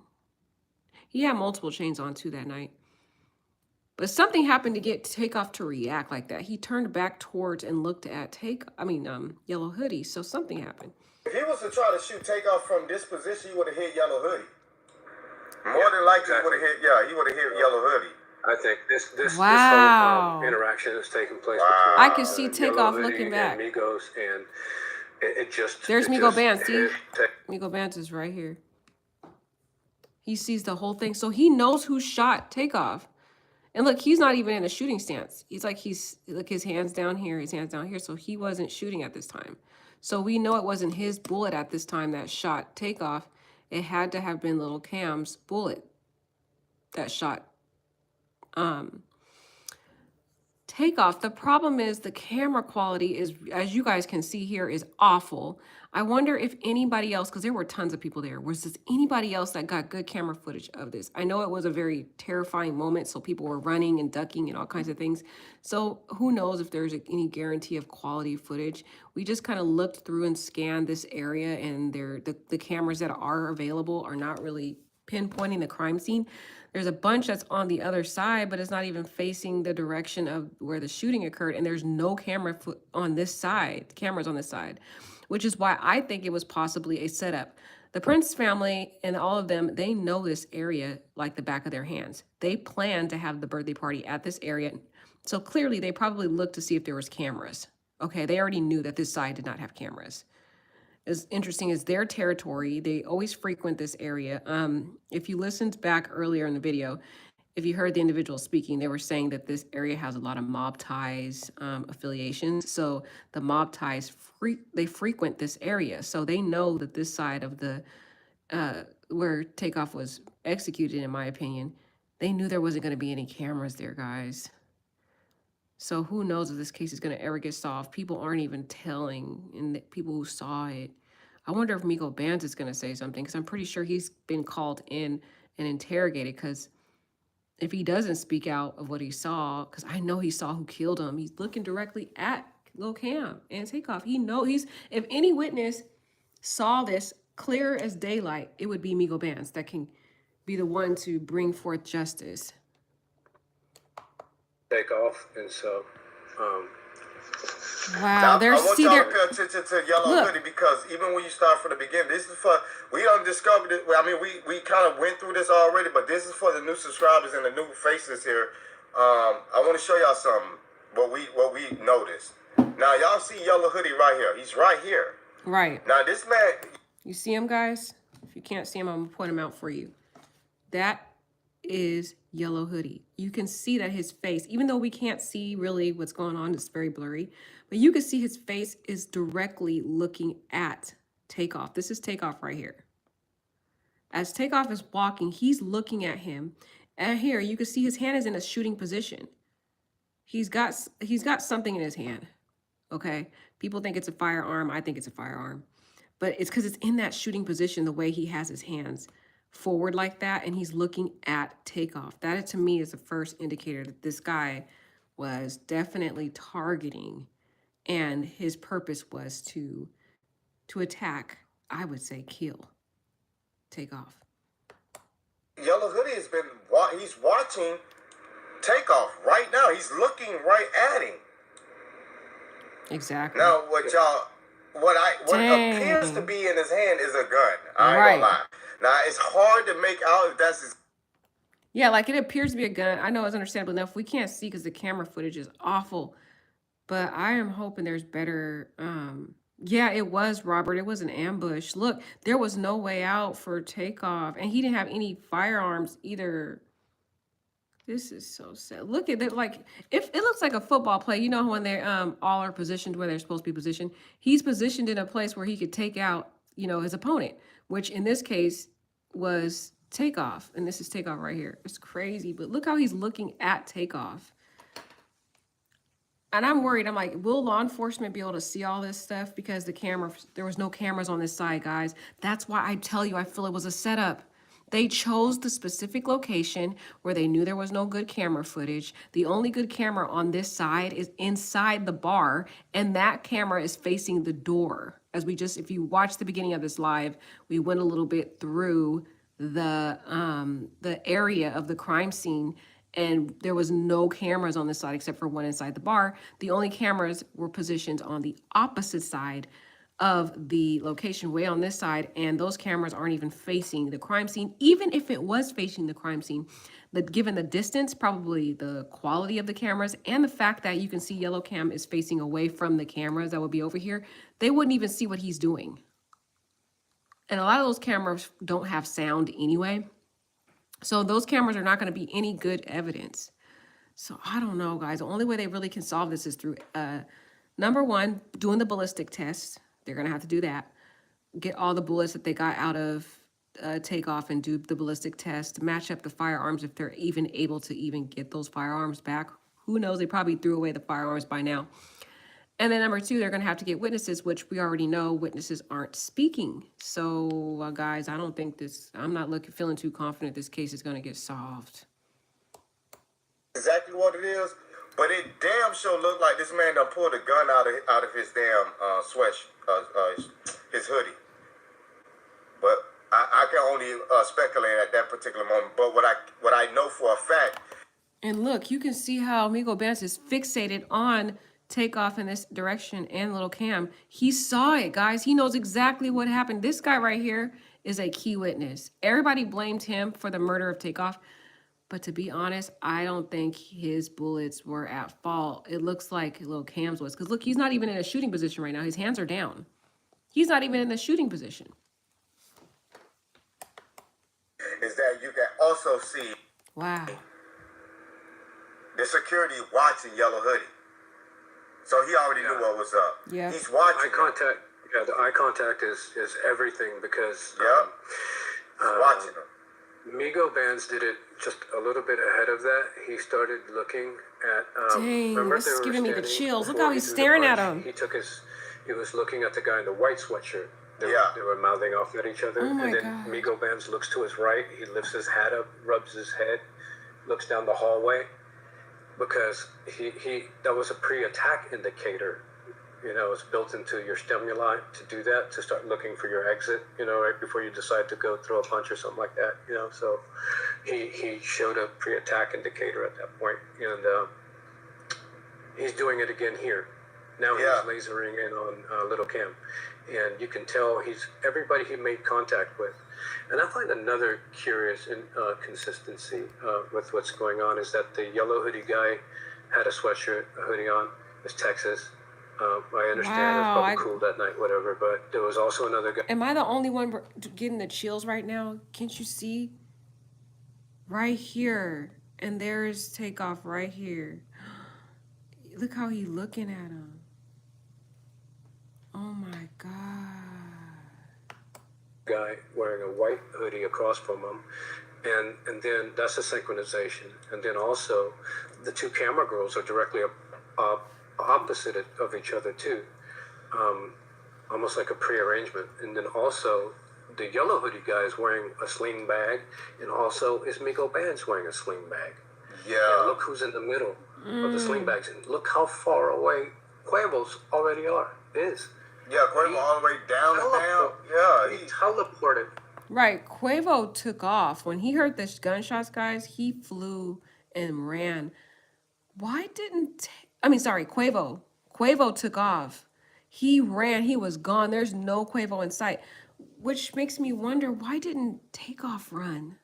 He had multiple chains on too that night. But something happened to get Takeoff to react like that. He turned back towards and looked at yellow hoodie. So something happened. If he was to try to shoot Takeoff from this position, he would have hit yellow hoodie. More than likely, he would have hit. Yeah, he would have hit yellow hoodie. I think this whole interaction is taking place between I can see Takeoff looking back. And Migos, and it just there's Migo Bands. See, Migo Bands is right here. He sees the whole thing, so he knows who shot Takeoff, And look, he's not even in a shooting stance. He's like, look, his hands down here, his hands down here. So he wasn't shooting at this time. So we know it wasn't his bullet at this time that shot Takeoff. It had to have been little Cam's bullet that shot Takeoff. The problem is the camera quality is, as you guys can see here, is awful. I wonder if anybody else, because there were tons of people there, was there anybody else that got good camera footage of this? I know it was a very terrifying moment, so people were running and ducking and all kinds of things. So who knows if there's any guarantee of quality footage. We just kind of looked through and scanned this area, and the cameras that are available are not really pinpointing the crime scene. There's a bunch that's on the other side, but it's not even facing the direction of where the shooting occurred. And there's no camera on this side, cameras on this side, which is why I think it was possibly a setup. The Prince family and all of them, they know this area like the back of their hands. They plan to have the birthday party at this area. So clearly they probably looked to see if there was cameras. Okay, they already knew that this side did not have cameras. As interesting as their territory, they always frequent this area. If you listened back earlier in the video, if you heard the individual speaking, they were saying that this area has a lot of mob ties affiliations. So the mob ties, they frequent this area. So they know that this side of the, where Takeoff was executed, in my opinion, they knew there wasn't going to be any cameras there, guys. So who knows if this case is going to ever get solved? People aren't even telling, and the people who saw it. I wonder if Miko Bands is going to say something, because I'm pretty sure he's been called in and interrogated, because if he doesn't speak out of what he saw, because I know he saw who killed him, he's looking directly at Lil Cam and Takeoff. If any witness saw this clear as daylight, it would be Miko Bands that can be the one to bring forth justice. Takeoff, and so Now, Wow, I want see y'all there. to pay attention to Yellow Look. Hoodie, because even when you start from the beginning, this is for, we done discovered it. Well, I mean, we kind of went through this already, but this is for the new subscribers and the new faces here. I want to show y'all something, what we noticed. Now, y'all see Yellow Hoodie right here. He's right here. Right. Now, this man, You see him, guys? If you can't see him, I'm gonna point him out for you. That is Yellow Hoodie. You can see that his face, even though we can't see really what's going on, it's very blurry, but you can see his face is directly looking at Takeoff. This is Takeoff right here. As Takeoff is walking, he's looking at him. And here you can see his hand is in a shooting position. He's got something in his hand. Okay. People think it's a firearm. I think it's a firearm. But it's because it's in that shooting position, the way he has his hands forward like that, and he's looking at Takeoff. That, to me, is the first indicator that this guy was definitely targeting, and his purpose was to attack, I would say kill Takeoff. Yellow Hoodie has been, he's watching Takeoff right now. He's looking right at him. Exactly. Now, what appears to be in his hand is a gun. I ain't gonna lie. Now, it's hard to make out if that's his. Yeah, like it appears to be a gun. I know it's understandable enough. We can't see because the camera footage is awful. But I am hoping there's better. Yeah, it was, Robert. It was an ambush. Look, there was no way out for Takeoff. And he didn't have any firearms either. This is so sad. Look at it. Like, if it looks like a football play, you know, when they're all are positioned where they're supposed to be positioned. He's positioned in a place where he could take out, you know, his opponent, which in this case was Takeoff. And this is Takeoff right here. It's crazy. But look how he's looking at Takeoff. And I'm worried. I'm like, will law enforcement be able to see all this stuff? Because there was no cameras on this side, guys. That's why I tell you, I feel it was a setup. They chose the specific location where they knew there was no good camera footage. The only good camera on this side is inside the bar, and that camera is facing the door. If you watch the beginning of this live, we went a little bit through the area of the crime scene, and there was no cameras on this side except for one inside the bar. The only cameras were positioned on the opposite side of the location, way on this side, and those cameras aren't even facing the crime scene. Even if it was facing the crime scene, given the distance, probably the quality of the cameras, and the fact that you can see Yellow Cam is facing away from the cameras that would be over here, they wouldn't even see what he's doing. And a lot of those cameras don't have sound anyway. So those cameras are not going to be any good evidence. So I don't know, guys. The only way they really can solve this is through number one, doing the ballistic test. They're gonna have to do that. Get all the bullets that they got out of Takeoff and do the ballistic test. Match up the firearms if they're even able to even get those firearms back. Who knows? They probably threw away the firearms by now. And then number two, they're gonna have to get witnesses, which we already know witnesses aren't speaking. So guys, I don't think this. I'm not feeling too confident this case is gonna get solved. Exactly what it is, but it damn sure looked like this man done pulled a gun out of his damn sweat, his hoodie. But I can only speculate at that particular moment. But what I know for a fact. And look, you can see how Amigo Benz is fixated on Takeoff in this direction and Little Cam. He saw it, guys. He knows exactly what happened. This guy right here is a key witness. Everybody blamed him for the murder of Takeoff. But to be honest, I don't think his bullets were at fault. It looks like Little Cam's was. Because look, he's not even in a shooting position right now. His hands are down. He's not even in the shooting position. Is that you can also see Wow. the security watching Yellow Hoodie. So he already knew what was up. Yeah. He's watching. Eye contact. Yeah, the eye contact is everything because He's watching him. Migo Bands did it just a little bit ahead of that. He started looking at. Dang, remember this they is were giving me the standing chills. Look before how he he's threw the staring at punch. him. He was looking at the guy in the white sweatshirt. They were mouthing off at each other. Oh my and then God. Migo Bands looks to his right. He lifts his hat up, rubs his head, looks down the hallway. Because that was a pre-attack indicator. You know, it's built into your stimuli to do that, to start looking for your exit, you know, right before you decide to go throw a punch or something like that, you know. So he showed a pre-attack indicator at that point, and he's doing it again here. Now he's lasering in on Little Cam. And you can tell everybody he made contact with. And I find another curious inconsistency with what's going on is that the yellow hoodie guy had a sweatshirt, a hoodie on. It's Texas. I understand it's probably cool that night, whatever. But there was also another guy. Am I the only one getting the chills right now? Can't you see? Right here. And there's Takeoff right here. Look how he's looking at him. Oh my God. Guy wearing a white hoodie across from him. And then that's a synchronization. And then also the two camera girls are directly opposite of each other too. Almost like a pre-arrangement. And then also the yellow hoodie guy is wearing a sling bag, and also is Migo Bands wearing a sling bag. Yeah. And look who's in the middle of the sling bags, and look how far away Quavo's already is. Yeah, Quavo all the way down and down. Yeah, he teleported. Right, Quavo took off. When he heard the gunshots, guys, he flew and ran. Why didn't... Quavo. Quavo took off. He ran. He was gone. There's no Quavo in sight. Which makes me wonder, why didn't Takeoff run?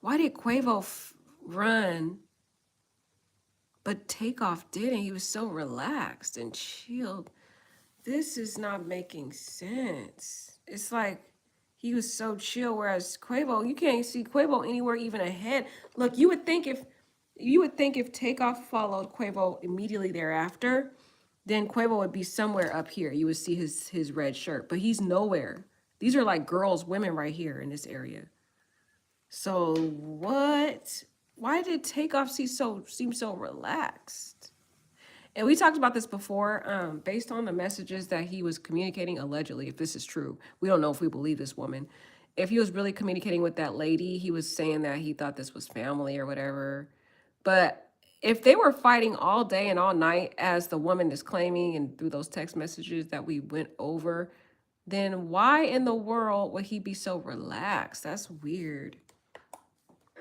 Why did Quavo run? But Takeoff didn't. He was so relaxed and chilled. This is not making sense. It's like he was so chill, whereas Quavo, you can't see Quavo anywhere even ahead. Look, you would think if Takeoff followed Quavo immediately thereafter, then Quavo would be somewhere up here. You would see his red shirt, but he's nowhere. These are like girls, women right here in this area. So what? Why did Takeoff seem so relaxed? And we talked about this before, based on the messages that he was communicating, allegedly, if this is true. We don't know if we believe this woman. If he was really communicating with that lady, he was saying that he thought this was family or whatever. But if they were fighting all day and all night, as the woman is claiming, and through those text messages that we went over, then why in the world would he be so relaxed? That's weird.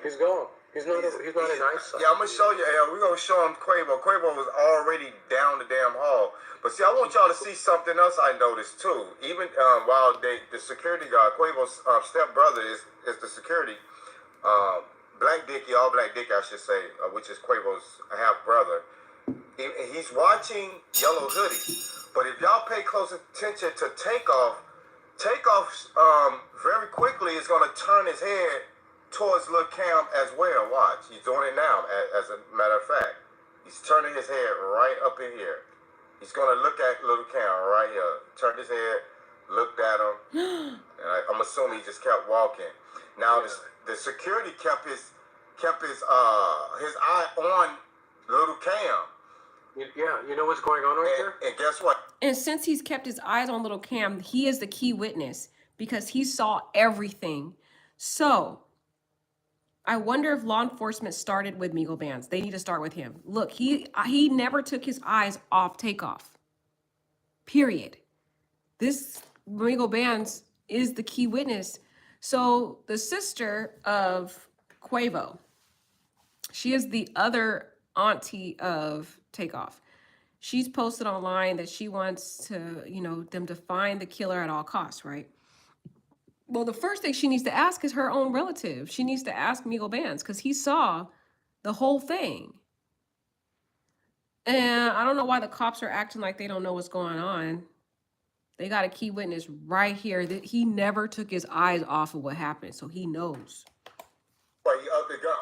He's gone. He's not a nice. Yeah, I'm gonna show you. We're gonna show him Quavo. Quavo was already down the damn hall. But see, I want y'all to see something else I noticed too. Even while the security guard, Quavo's stepbrother is the security. Black Dickie, all Black Dickie, I should say, which is Quavo's half brother. He's watching Yellow Hoodie. But if y'all pay close attention to Takeoff very quickly is gonna turn his head towards Lil Cam as well. Watch, he's doing it now. As a matter of fact, he's turning his head right up in here. He's gonna look at Lil Cam right here. Turned his head, looked at him, and I'm assuming he just kept walking. Now the security kept his eye on Lil Cam. Yeah, you know what's going on right there? And guess what? And since he's kept his eyes on little Cam, he is the key witness because he saw everything. So I wonder if law enforcement started with Miguel Bands. They need to start with him. Look, he never took his eyes off Takeoff. Period. This Miguel Bands is the key witness. So the sister of Quavo, she is the other auntie of Takeoff. She's posted online that she wants to, them to find the killer at all costs, right? Well, the first thing she needs to ask is her own relative. She needs to ask Miguel Bands because he saw the whole thing. And I don't know why the cops are acting like they don't know what's going on. They got a key witness right here that he never took his eyes off of what happened, so he knows.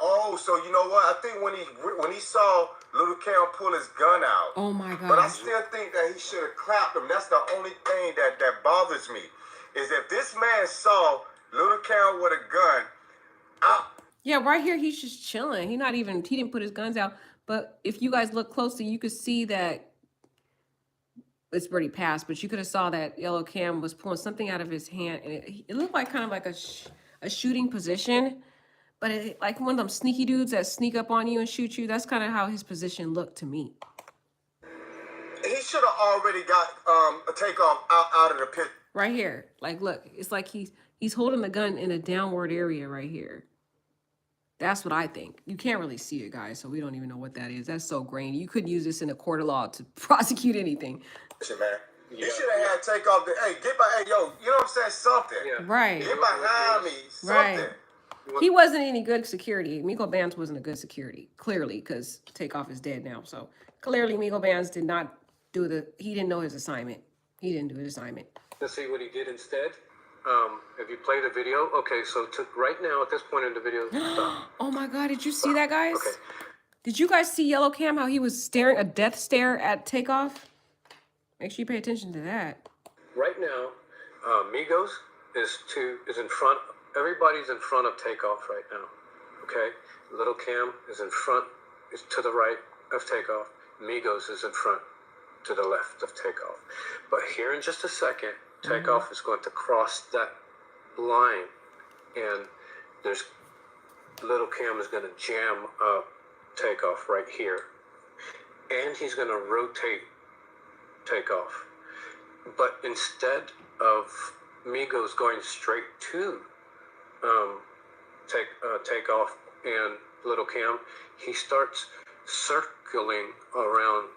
Oh, so you know what? I think when he saw Lil Cam pull his gun out. Oh my God. But I still think that he should have clapped him. That's the only thing that bothers me. Is if this man saw Lil Cam with a gun. Yeah, right here he's just chilling. He didn't put his guns out. But if you guys look closely, you could see that it's already passed, but you could have saw that yellow Cam was pulling something out of his hand, and it looked like kind of like a shooting position. But like one of them sneaky dudes that sneak up on you and shoot you, that's kind of how his position looked to me. He should have already got a Takeoff out of the pit. Right here. Like, look, it's like he's holding the gun in a downward area right here. That's what I think. You can't really see it, guys, so we don't even know what that is. That's so grainy. You couldn't use this in a court of law to prosecute anything. Listen, man. You should have had Takeoff. Hey, you know what I'm saying? Something. Yeah. Right. Get behind me. Something. Right. He wasn't any good security. Miguel Bands wasn't a good security, clearly, because Takeoff is dead now. So clearly Miguel Bands did not he didn't know his assignment. He didn't do his assignment. Let's see what he did instead. If you play the video, okay, so right now at this point in the video, stop. Oh my God, did you see that, guys? Okay. Did you guys see Yellow Cam, how he was staring a death stare at Takeoff? Make sure you pay attention to that. Right now, Migos is in front. Everybody's in front of Takeoff right now. Okay, Little Cam is in front, is to the right of Takeoff. Migos is in front, to the left of Takeoff. But here in just a second, Takeoff is going to cross that line, and there's Little Cam is going to jam up Takeoff right here, and he's going to rotate Takeoff. But instead of Migos going straight to Takeoff and Little Cam, he starts circling around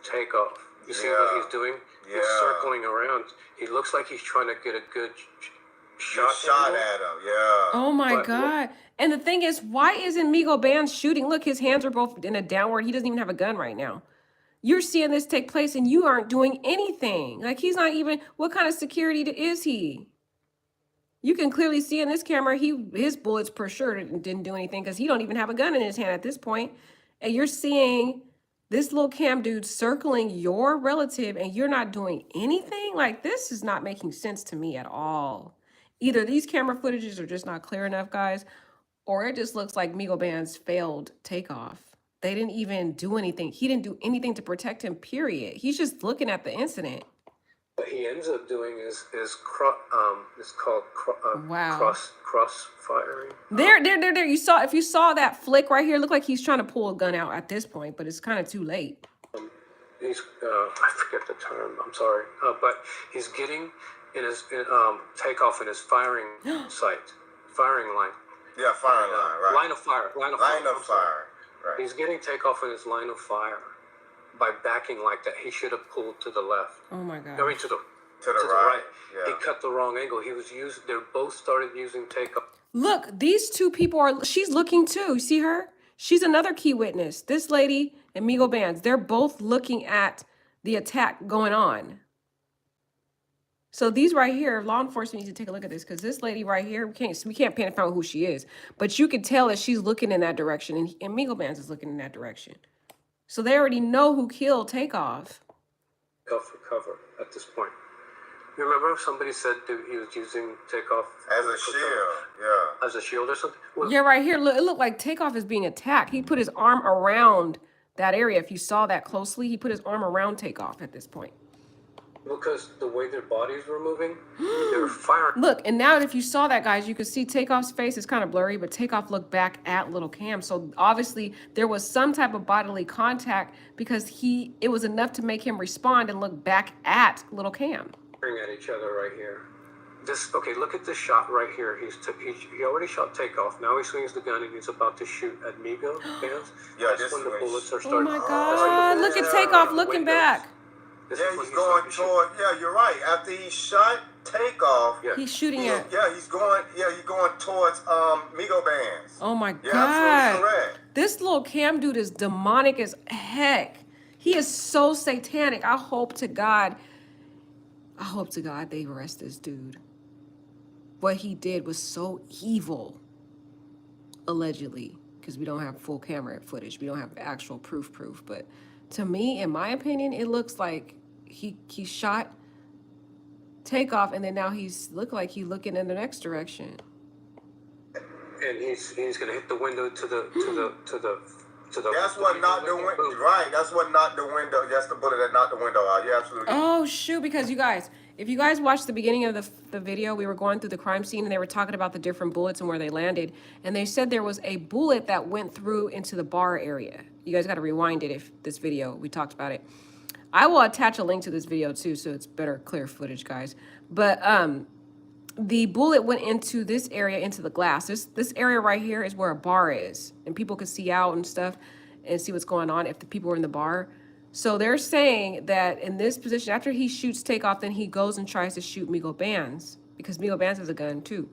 Takeoff. You see what he's doing? Yeah. He's circling around. He looks like he's trying to get a good shot at him. Yeah. Oh my God. And the thing is, why isn't Miguel Bands shooting? Look, his hands are both in a downward. He doesn't even have a gun right now. You're seeing this take place and you aren't doing anything. Like, he's not even, what kind of security is he? You can clearly see in this camera, his bullets per sure didn't do anything because he don't even have a gun in his hand at this point. And you're seeing this little Cam dude circling your relative and you're not doing anything? Like, this is not making sense to me at all. Either these camera footages are just not clear enough, guys, or it just looks like Miguel Bands failed Takeoff. They didn't even do anything. He didn't do anything to protect him, period. He's just looking at the incident. What he ends up doing is it's called Wow. cross firing. There. If you saw that flick right here, look like he's trying to pull a gun out at this point, but it's kind of too late. He's I forget the term. I'm sorry, but he's getting in his Takeoff in his firing firing line. Yeah, firing line. Right. Line of fire. Line of fire. Right. He's getting Takeoff in his line of fire by backing like that. He should have pulled to the left. Oh my God. I mean to the right. Yeah. He cut the wrong angle. They both started using Takeoff. Look, these two people she's looking too. You see her? She's another key witness. This lady and Miguel Bands, they're both looking at the attack going on. So these right here, law enforcement needs to take a look at this because this lady right here, we can't pinpoint who she is, but you can tell that she's looking in that direction, and Miguel Bands is looking in that direction. So they already know who killed Takeoff. For cover at this point. You remember somebody said that he was using Takeoff As a shield, yeah. as a shield or something? Well, Yeah, right here, look, it looked like Takeoff is being attacked. He put his arm around that area. If you saw that closely, he put his arm around Takeoff at this point. because the way their bodies were moving, they were firing. Look, and now if you saw that, guys, you could see Takeoff's face is kind of blurry, but Takeoff looked back at Little Cam. So obviously there was some type of bodily contact because it was enough to make him respond and look back at Little Cam. At each other right here. Okay, look at this shot right here. He already shot Takeoff. Now he swings the gun and he's about to shoot at Migo Bands. Yeah, That's this when the is- bullets are Oh starting. my That's God, when the look at bullets are Takeoff out the looking windows. back. This Yeah, is when he's going starting to shoot. toward. Yeah, you're right. After he shot Takeoff, Yeah. He's shooting he's at, going towards Migo Bands. oh my You're God. absolutely correct. This Little Cam dude is demonic as heck. He is so satanic. I hope to God they arrest this dude. What he did was so evil, allegedly, because we don't have full camera footage. We don't have actual proof. But to me, in my opinion, it looks like he shot Takeoff, and then now he's looking in the next direction. And he's gonna hit the window to the. That's what knocked the window. Right. That's what knocked the window. That's the bullet that knocked the window out. You're absolutely. Oh shoot, because you guys, if you guys watched the beginning of the video, we were going through the crime scene and they were talking about the different bullets and where they landed. And they said there was a bullet that went through into the bar area. You guys got to rewind it if this video, we talked about it. I will attach a link to this video too, so it's better, clear footage, guys. But the bullet went into this area, into the glass. This area right here is where a bar is. And people could see out and stuff and see what's going on if the people were in the bar. So they're saying that in this position, after he shoots Takeoff, then he goes and tries to shoot Migo Bands, because Migo Bands has a gun too.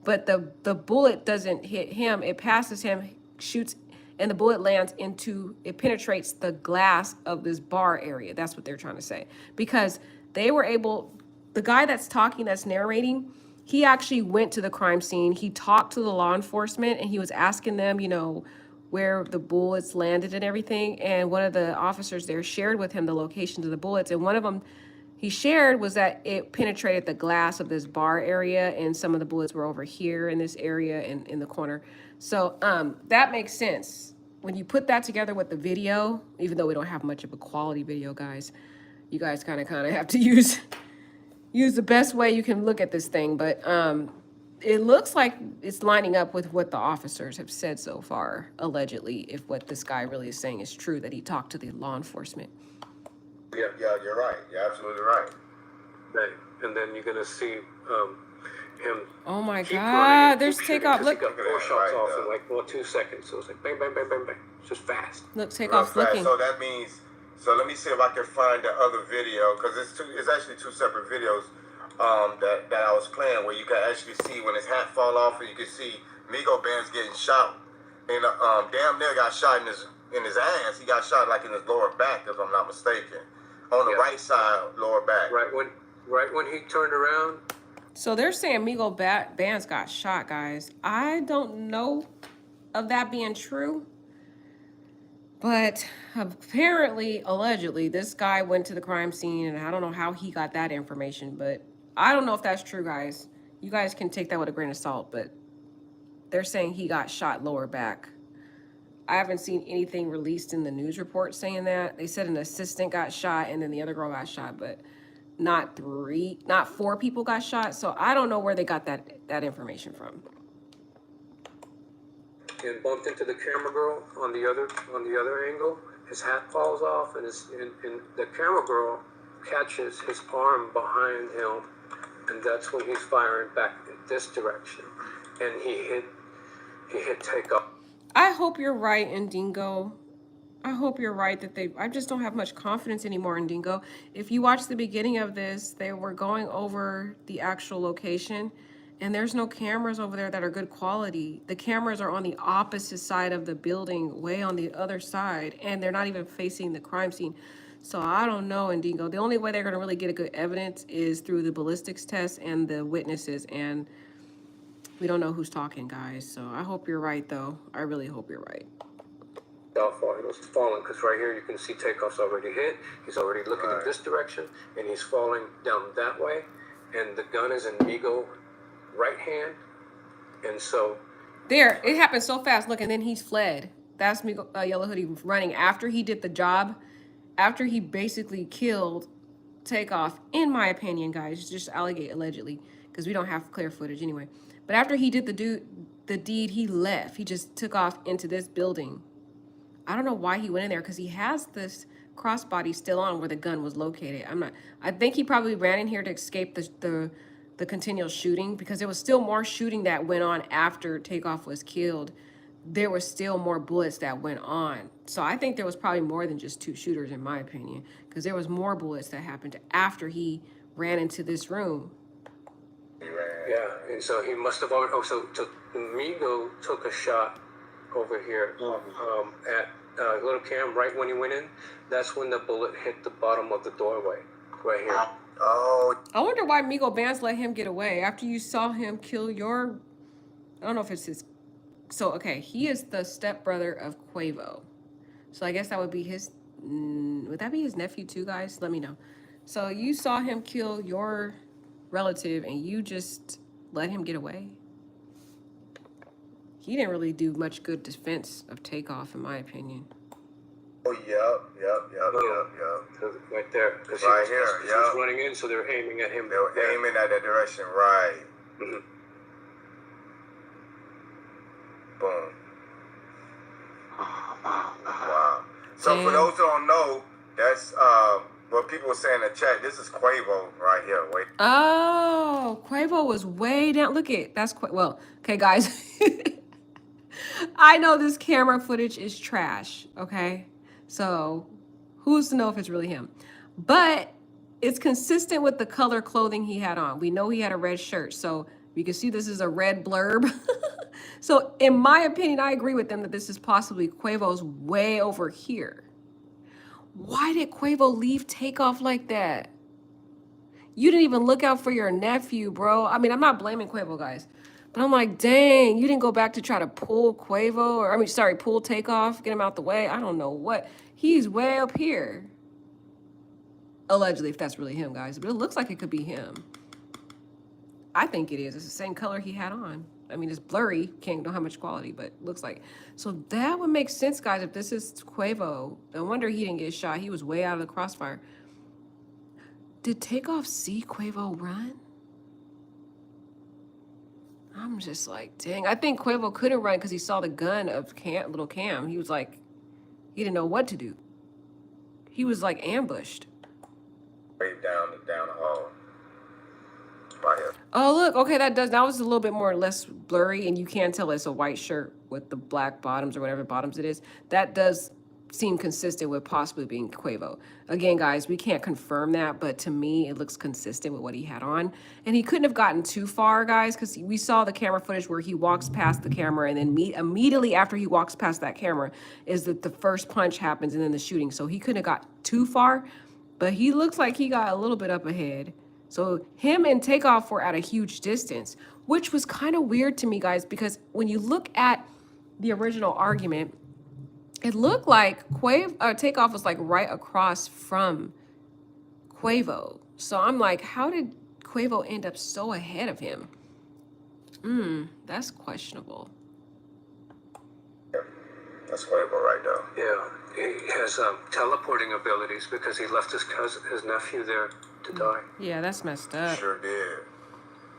But the bullet doesn't hit him. It passes him, shoots, and the bullet lands it penetrates the glass of this bar area. That's what they're trying to say. Because they were able, the guy that's talking, that's narrating, he actually went to the crime scene. He talked to the law enforcement and he was asking them, where the bullets landed and everything. And one of the officers there shared with him the locations of the bullets. And one of them he shared was that it penetrated the glass of this bar area, and some of the bullets were over here in this area and in the corner. So that makes sense. When you put that together with the video, even though we don't have much of a quality video, guys, you guys kind of have to use the best way you can look at this thing. But it looks like it's lining up with what the officers have said so far, allegedly, if what this guy really is saying is true, that he talked to the law enforcement. Yeah, you're right. You're absolutely right. Right. And then you're gonna see him. Oh my keep God! running and There's keep shooting, Takeoff. 'cause Look, He got 4 shots Right, off in like 2 seconds. So it's like bang, bang, bang, bang, bang. It's just fast. look, Real Takeoff fast. looking. So that means. So let me see if I can find the other video, because it's actually 2 separate videos that I was playing, where you can actually see when his hat fall off, and you can see Migo Bands getting shot, and damn near got shot in his ass. He got shot like in his lower back, if I'm not mistaken, on the right side lower back. Right when he turned around. So they're saying Migo Bands got shot, guys. I don't know of that being true. But apparently, allegedly, this guy went to the crime scene, and I don't know how he got that information, but I don't know if that's true, guys. You guys can take that with a grain of salt, but they're saying he got shot lower back. I haven't seen anything released in the news report saying that. They said an assistant got shot, and then the other girl got shot, but not 4 people got shot. So I don't know where they got that information from. And bumped into the camera girl on the other angle. His hat falls off, and the camera girl catches his arm behind him, and that's when he's firing back in this direction, and he hit Takeoff. I hope you're right, Indingo. I hope you're right I just don't have much confidence anymore in Dingo. If you watch the beginning of this, they were going over the actual location, and there's no cameras over there that are good quality. The cameras are on the opposite side of the building, way on the other side, and they're not even facing the crime scene. So I don't know, Indigo. The only way they're going to really get a good evidence is through the ballistics test and the witnesses, and we don't know who's talking, guys. So I hope you're right, though. I really hope you're right. Downfall. He was falling because right here you can see Takeoff's already hit. He's already looking in this direction, and he's falling down that way. And the gun is in Migo right hand, and so There, it happened so fast. Look, and then he's fled. That's me, Yellow Hoodie running after he did the job, after he basically killed Takeoff. In my opinion, guys, just allegedly, because we don't have clear footage anyway. But after he did the deed, he left. He just took off into this building. I don't know why he went in there because he has this crossbody still on where the gun was located. I think he probably ran in here to escape the continual shooting because there was still more shooting that went on after Takeoff was killed. There was still more bullets that went on. So I think there was probably more than just 2 shooters in my opinion, because there was more bullets that happened after he ran into this room. yeah, and so he must have already. Oh, so Migo took a shot over here at little Cam right when he went in. That's when the bullet hit the bottom of the doorway, right here. Oh, I wonder why Migo Bands let him get away after you saw him kill your. I don't know if it's his. So okay, he is the stepbrother of Quavo, so I guess that would be his. Would that be his nephew too, guys? Let me know. So you saw him kill your relative, and you just let him get away. He didn't really do much good defense of Takeoff, in my opinion. oh, yep. Right there. Because Right he here, was running in, so they were aiming at him. They were aiming at that direction, right? Mhm. Boom. Wow. So for Damn. those who don't know, that's what people were saying in the chat. This is Quavo right here. Wait. Oh, Quavo was way down. Look at that's well. Okay, guys. I know this camera footage is trash. Okay, so who's to know if it's really him? But it's consistent with the color clothing he had on. We know he had a red shirt, so you can see this is a red blurb. So in my opinion, I agree with them that this is possibly Quavo's way over here. Why did Quavo leave Takeoff like that? You didn't even look out for your nephew, bro. I mean, I'm not blaming Quavo, guys. But I'm like, dang, you didn't go back to try to pull Quavo, or pull Takeoff, get him out the way. I don't know what. He's way up here. Allegedly, if that's really him, guys. But it looks like it could be him. I think it is. It's the same color he had on. I mean, it's blurry. Can't know how much quality, but it looks like. So that would make sense, guys, if this is Quavo. No wonder he didn't get shot. He was way out of the crossfire. Did Takeoff see Quavo run? I'm just like, dang. I think Quavo couldn't run because he saw the gun of little Cam. He was like, he didn't know what to do. He was like ambushed. Right down the hall. Right here. Oh, look. Okay, that was a little bit more or less blurry, and you can tell it's a white shirt with the black bottoms or whatever bottoms it is. That does seem consistent with possibly being Quavo. Again, guys, we can't confirm that, but to me, it looks consistent with what he had on. And he couldn't have gotten too far, guys, because we saw the camera footage where he walks past the camera, and then immediately after he walks past that camera is that the first punch happens and then the shooting. So he couldn't have got too far, but he looks like he got a little bit up ahead. So him and Takeoff were at a huge distance, which was kind of weird to me, guys, because when you look at the original argument, it looked like Takeoff was like right across from Quavo. So I'm like, how did Quavo end up so ahead of him? That's questionable. That's Quavo right there. Yeah, he has teleporting abilities because he left his nephew there to die. Yeah, that's messed up. Sure did.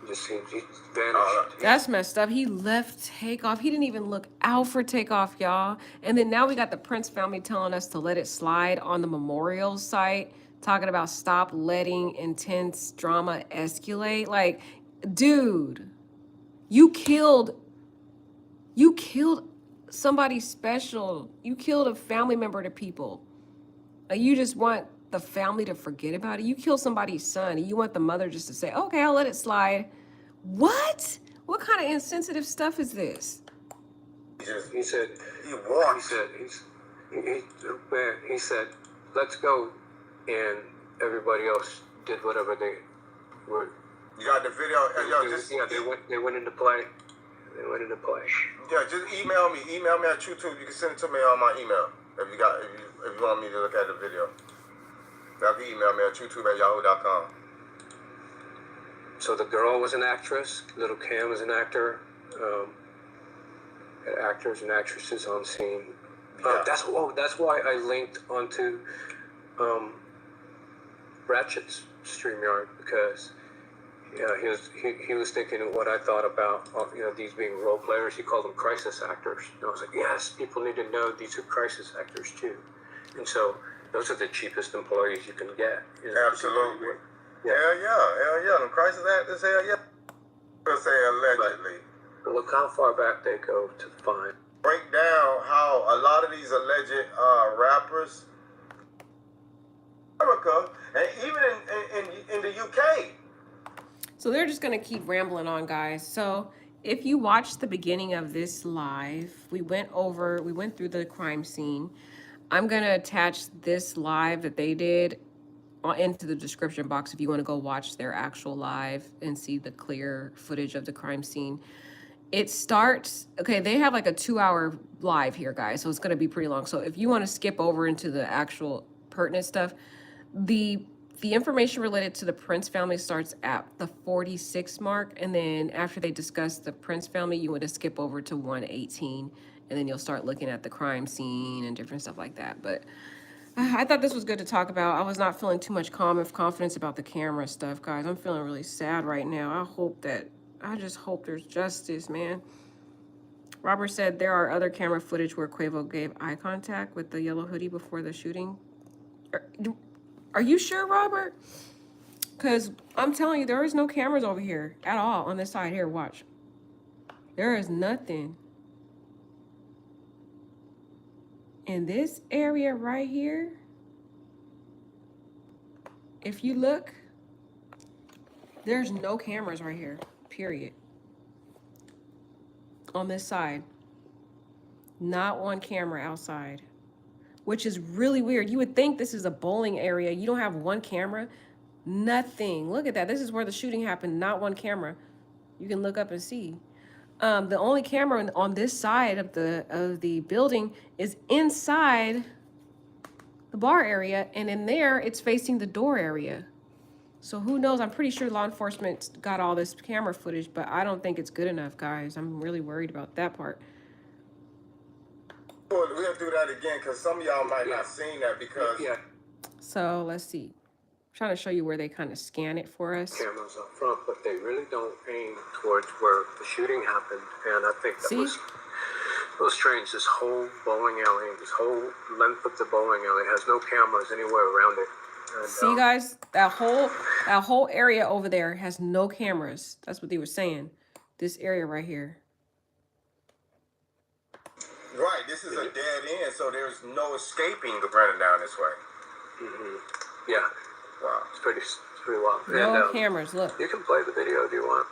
He vanished. That's messed up. He left Takeoff. He didn't even look out for Takeoff, y'all. And then now we got the Prince family telling us to let it slide on the memorial site, talking about stop letting intense drama escalate. Like, dude, you killed somebody special. You killed a family member to people. You just want the family to forget about it. You kill somebody's son and you want the mother just to say, okay, I'll let it slide. What? What kind of insensitive stuff is this? He said, He walked. he said, let's go. and everybody else did whatever they were. You got the video? They went into play. They went into play. Yeah, just email me. Email me at YouTube. You can send it to me on my email if you want me to look at the video. You can email me at youtube@yahoo.com. So the girl was an actress. Little Cam was an actor. Had actors and actresses on scene. Yeah. That's why I linked onto Ratchet's StreamYard, because he was thinking of what I thought about these being role players. He called them crisis actors. And I was like, yes, people need to know these are crisis actors too. And so those are the cheapest employees you can get. Absolutely. Hell yeah. Them crisis actors, hell yeah. Let's say allegedly. But look how far back they go to find. Break down how a lot of these alleged rappers, America, and even in the UK. So they're just going to keep rambling on, guys. So if you watched the beginning of this live, we went through the crime scene. I'm going to attach this live that they did into the description box if you want to go watch their actual live and see the clear footage of the crime scene. It starts, okay, they have like a 2-hour live here, guys, so it's going to be pretty long. So if you want to skip over into the actual pertinent stuff, the information related to the Prince family starts at the 46 mark, and then after they discuss the Prince family, you want to skip over to 118, and then you'll start looking at the crime scene and different stuff like that. But I thought this was good to talk about. I was not feeling too much confidence about the camera stuff, guys. I'm feeling really sad right now. I just hope there's justice, man. Robert said there are other camera footage where Quavo gave eye contact with the yellow hoodie before the shooting. Are you sure, Robert? Because I'm telling you, there is no cameras over here at all on this side. Here, watch. There is nothing. In this area right here, if you look, there's no cameras right here, period. On this side. Not one camera outside, which is really weird. You would think this is a bowling area. You don't have one camera, nothing. Look at that. This is where the shooting happened, not one camera. You can look up and see. The only camera on this side of the building is inside the bar area, and in there it's facing the door area. So who knows? I'm pretty sure law enforcement got all this camera footage, but I don't think it's good enough, guys. I'm really worried about that part. We'll do that again because some of y'all might not seen that because. Yeah. So let's see. I'm trying to show you where they kind of scan it for us. Cameras up front, but they really don't aim towards where the shooting happened. And I think that was strange. This whole bowling alley, this whole length of the bowling alley has no cameras anywhere around it. And, see, guys, that whole area over there has no cameras. That's what they were saying. This area right here. Right, this is a dead end, so there's no escaping running down this way. Mm-hmm. Yeah. Wow. It's pretty wild. No cameras, look. You can play the video if you want.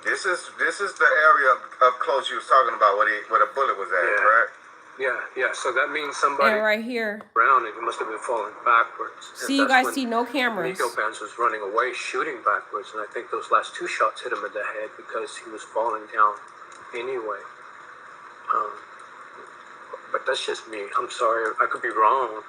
This is the area up close you was talking about where the bullet was at, correct? Yeah. So that means somebody right here around it must have been falling backwards. See, you guys see no cameras. Nico Benz was running away, shooting backwards, and I think those last 2 shots hit him in the head because he was falling down anyway. But that's just me. I'm sorry. I could be wrong,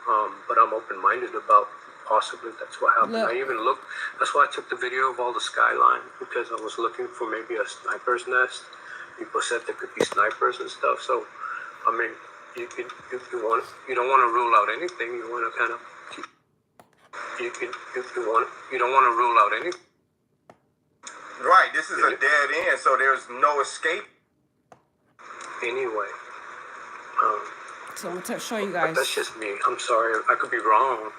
but I'm open-minded about possibly that's what happened. Look. I even looked. That's why I took the video of all the skyline, because I was looking for maybe a sniper's nest. People said there could be snipers and stuff. So, I mean, you don't want to rule out anything. You want to kind of keep. You don't want to rule out anything. Right. This is a dead end, so there's no escape. Anyway. So I'm going to show you guys. But that's just me. I'm sorry. I could be wrong,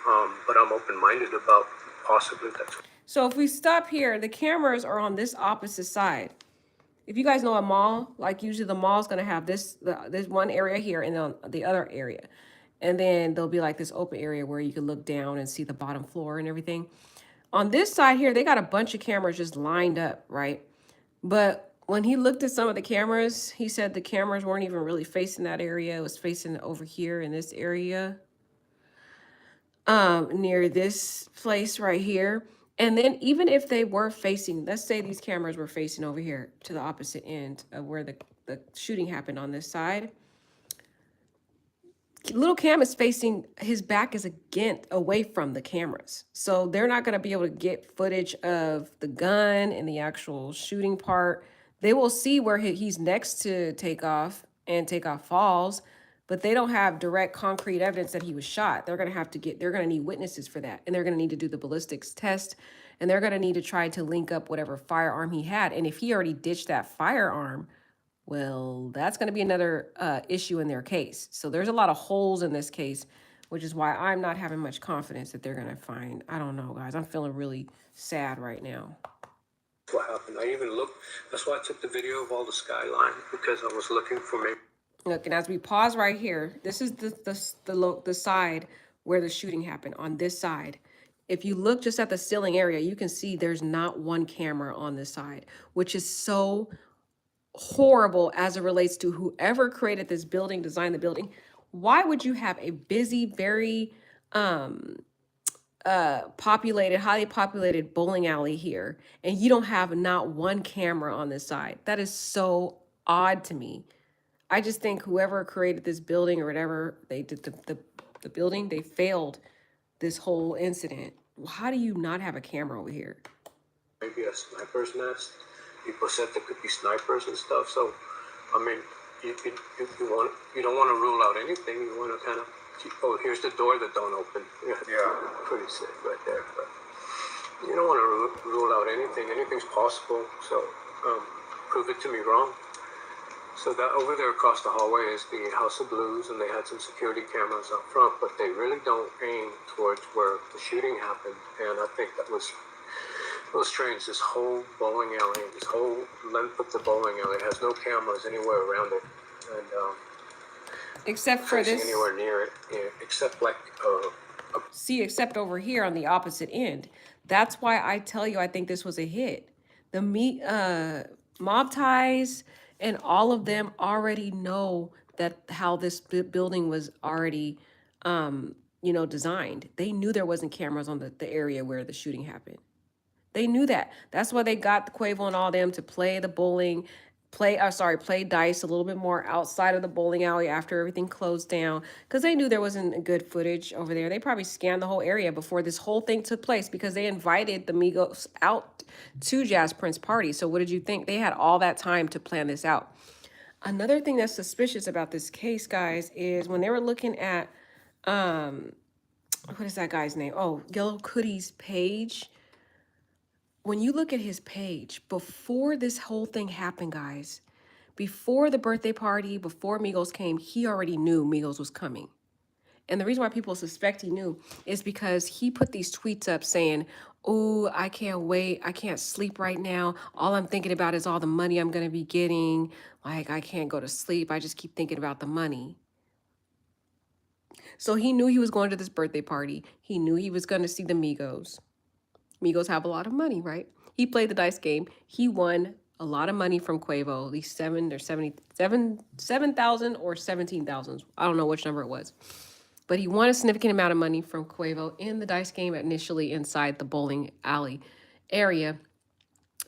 but I'm open-minded about possibly that's. So if we stop here, the cameras are on this opposite side. If you guys know a mall, like usually the mall's going to have this one area here and then the other area. And then there'll be like this open area where you can look down and see the bottom floor and everything. On this side here, they got a bunch of cameras just lined up, right? But when he looked at some of the cameras, he said the cameras weren't even really facing that area. It was facing over here in this area. near this place right here. And then even if they were facing, let's say these cameras were facing over here to the opposite end of where the shooting happened on this side. Little Cam is facing, his back is against away from the cameras. So they're not going to be able to get footage of the gun and the actual shooting part. They will see where he's next to Takeoff and Takeoff falls, but they don't have direct concrete evidence that he was shot. They're going to have to they're going to need witnesses for that. And they're going to need to do the ballistics test. And they're going to need to try to link up whatever firearm he had. And if he already ditched that firearm, well, that's going to be another issue in their case. So there's a lot of holes in this case, which is why I'm not having much confidence that they're going to find. I don't know, guys. I'm feeling really sad right now. What happened? I even looked. That's why I took the video of all the skyline, because I was looking for maybe. Look, and as we pause right here, this is the side where the shooting happened, on this side. If you look just at the ceiling area, you can see there's not one camera on this side, which is so horrible as it relates to whoever created this building, designed the building. Why would you have a busy, very populated, highly populated bowling alley here, and you don't have not one camera on this side? That is so odd to me. I just think whoever created this building or whatever they did the building, they failed this whole incident. How do you not have a camera over here? Maybe a sniper's nest. People said there could be snipers and stuff. So, I mean, you don't want to rule out anything. You want to kind of oh, here's the door that don't open. Yeah, pretty sick right there. But you don't want to rule out anything. Anything's possible. So, prove it to me wrong. So that over there across the hallway is the House of Blues, and they had some security cameras up front, but they really don't aim towards where the shooting happened. And I think that was a little strange. This whole bowling alley, this whole length of the bowling alley has no cameras anywhere around it, and except for this, anywhere near it, except like except over here on the opposite end. That's why I tell you I think this was a hit. The mob ties and all of them already know that how this building was already designed. They knew there wasn't cameras on the area where the shooting happened. They knew that. That's why they got the Quavo and all them to play the bowling, play dice a little bit more outside of the bowling alley after everything closed down, because they knew there wasn't good footage over there. They probably scanned the whole area before this whole thing took place, because they invited the Migos out to Jazz Prince party. So what did you think? They had all that time to plan this out. Another thing that's suspicious about this case, guys, is when they were looking at what is that guy's name? Oh, Yellow Coodie's page. When you look at his page, before this whole thing happened, guys, before the birthday party, before Migos came, he already knew Migos was coming. And the reason why people suspect he knew is because he put these tweets up saying, oh, I can't wait. I can't sleep right now. All I'm thinking about is all the money I'm going to be getting. Like, I can't go to sleep. I just keep thinking about the money. So he knew he was going to this birthday party. He knew he was going to see the Migos. Migos have a lot of money, right? He played the dice game. He won a lot of money from Quavo, at least 7,000 or 17,000. I don't know which number it was. But he won a significant amount of money from Quavo in the dice game initially inside the bowling alley area.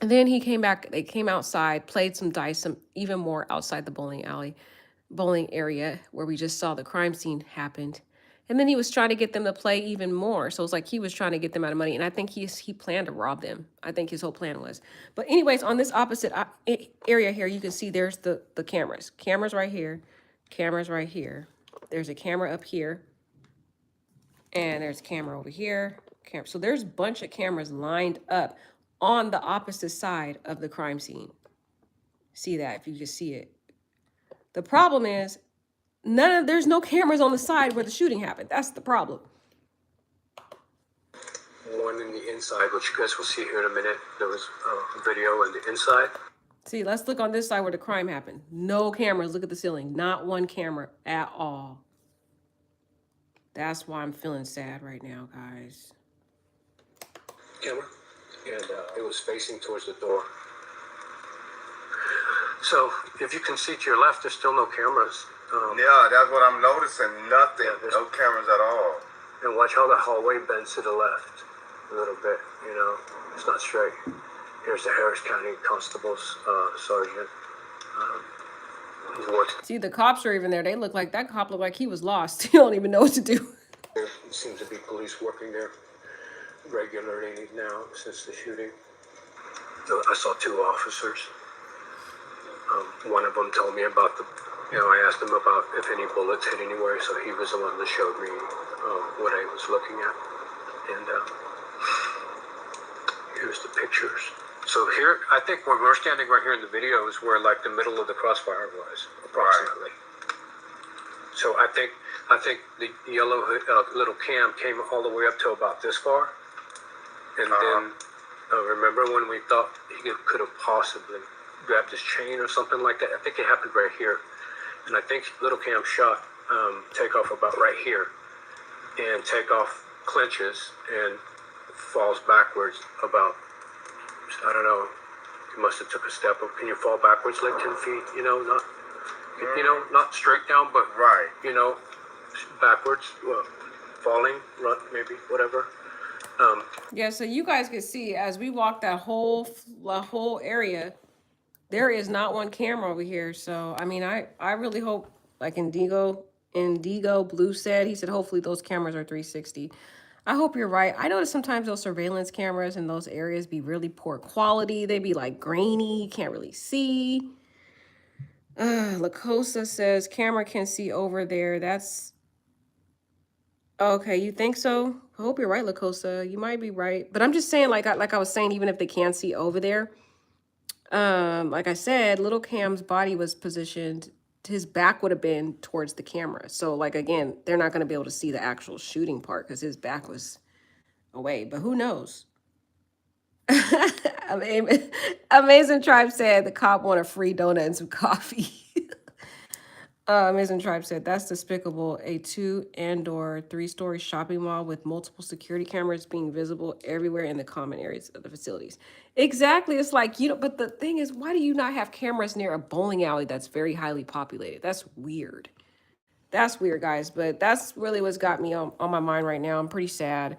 And then he came back, they came outside, played some dice, some even more outside the bowling area where we just saw the crime scene happened. And then he was trying to get them to play even more. So it's like he was trying to get them out of money. And I think he planned to rob them. I think his whole plan was. But anyways, on this opposite area here, you can see there's the cameras. Cameras right here. Cameras right here. There's a camera up here. And there's a camera over here. So there's a bunch of cameras lined up on the opposite side of the crime scene. See that, if you can see it. The problem is, there's no cameras on the side where the shooting happened. That's the problem. one in the inside, which you guys will see here in a minute. There was a video in the inside. See, let's look on this side where the crime happened. No cameras. Look at the ceiling. Not one camera at all. That's why I'm feeling sad right now, guys. Camera. And it was facing towards the door. So if you can see to your left, there's still no cameras. Yeah, that's what I'm noticing. Nothing. No cameras at all. And watch how the hallway bends to the left a little bit, you know. It's not straight. Here's the Harris County Constable's sergeant. He's working. See, the cops are even there. They look like that cop looked like he was lost. He don't even know what to do. There seems to be police working there regularly now since the shooting. I saw two officers. One of them told me about I asked him about if any bullets hit anywhere, so he was the one that showed me what I was looking at. And here's the pictures. So here, I think where we're standing right here in the video is where like the middle of the crossfire was, approximately. Right. So I think the yellow little cam came all the way up to about this far. And then remember when we thought he could have possibly grabbed his chain or something like that? I think it happened right here. And I think little cam shot Takeoff about right here. And Takeoff clinches and falls backwards about, I don't know, he must have took a step. Can you fall backwards like 10 feet? Not straight down, but right. Backwards, falling, run, maybe, whatever. Yeah, so you guys can see as we walk that whole area, there is not one camera over here. So I mean, I really hope, like Indigo Blue said, he said hopefully those cameras are 360. I hope you're right. I notice sometimes those surveillance cameras in those areas be really poor quality. They be like grainy, you can't really see. Lacosta says camera can see over there. That's okay. You think so? I hope you're right, Lacosta. You might be right, but I'm just saying, like I was saying, even if they can't see over there, like I said, little Cam's body was positioned. His back would have been towards the camera. So, like again, they're not going to be able to see the actual shooting part because his back was away. But who knows? Amazing Tribe said the cop want a free donut and some coffee. Amazing Tribe said that's despicable. A 2 and/or 3-story shopping mall with multiple security cameras being visible everywhere in the common areas of the facilities. Exactly. It's like, but the thing is, why do you not have cameras near a bowling alley that's very highly populated? That's weird. That's weird, guys. But that's really what's got me on my mind right now. I'm pretty sad.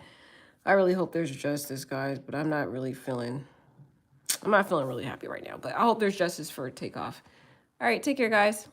I really hope there's justice, guys, but I'm not feeling really happy right now. But I hope there's justice for Takeoff. All right, take care, guys.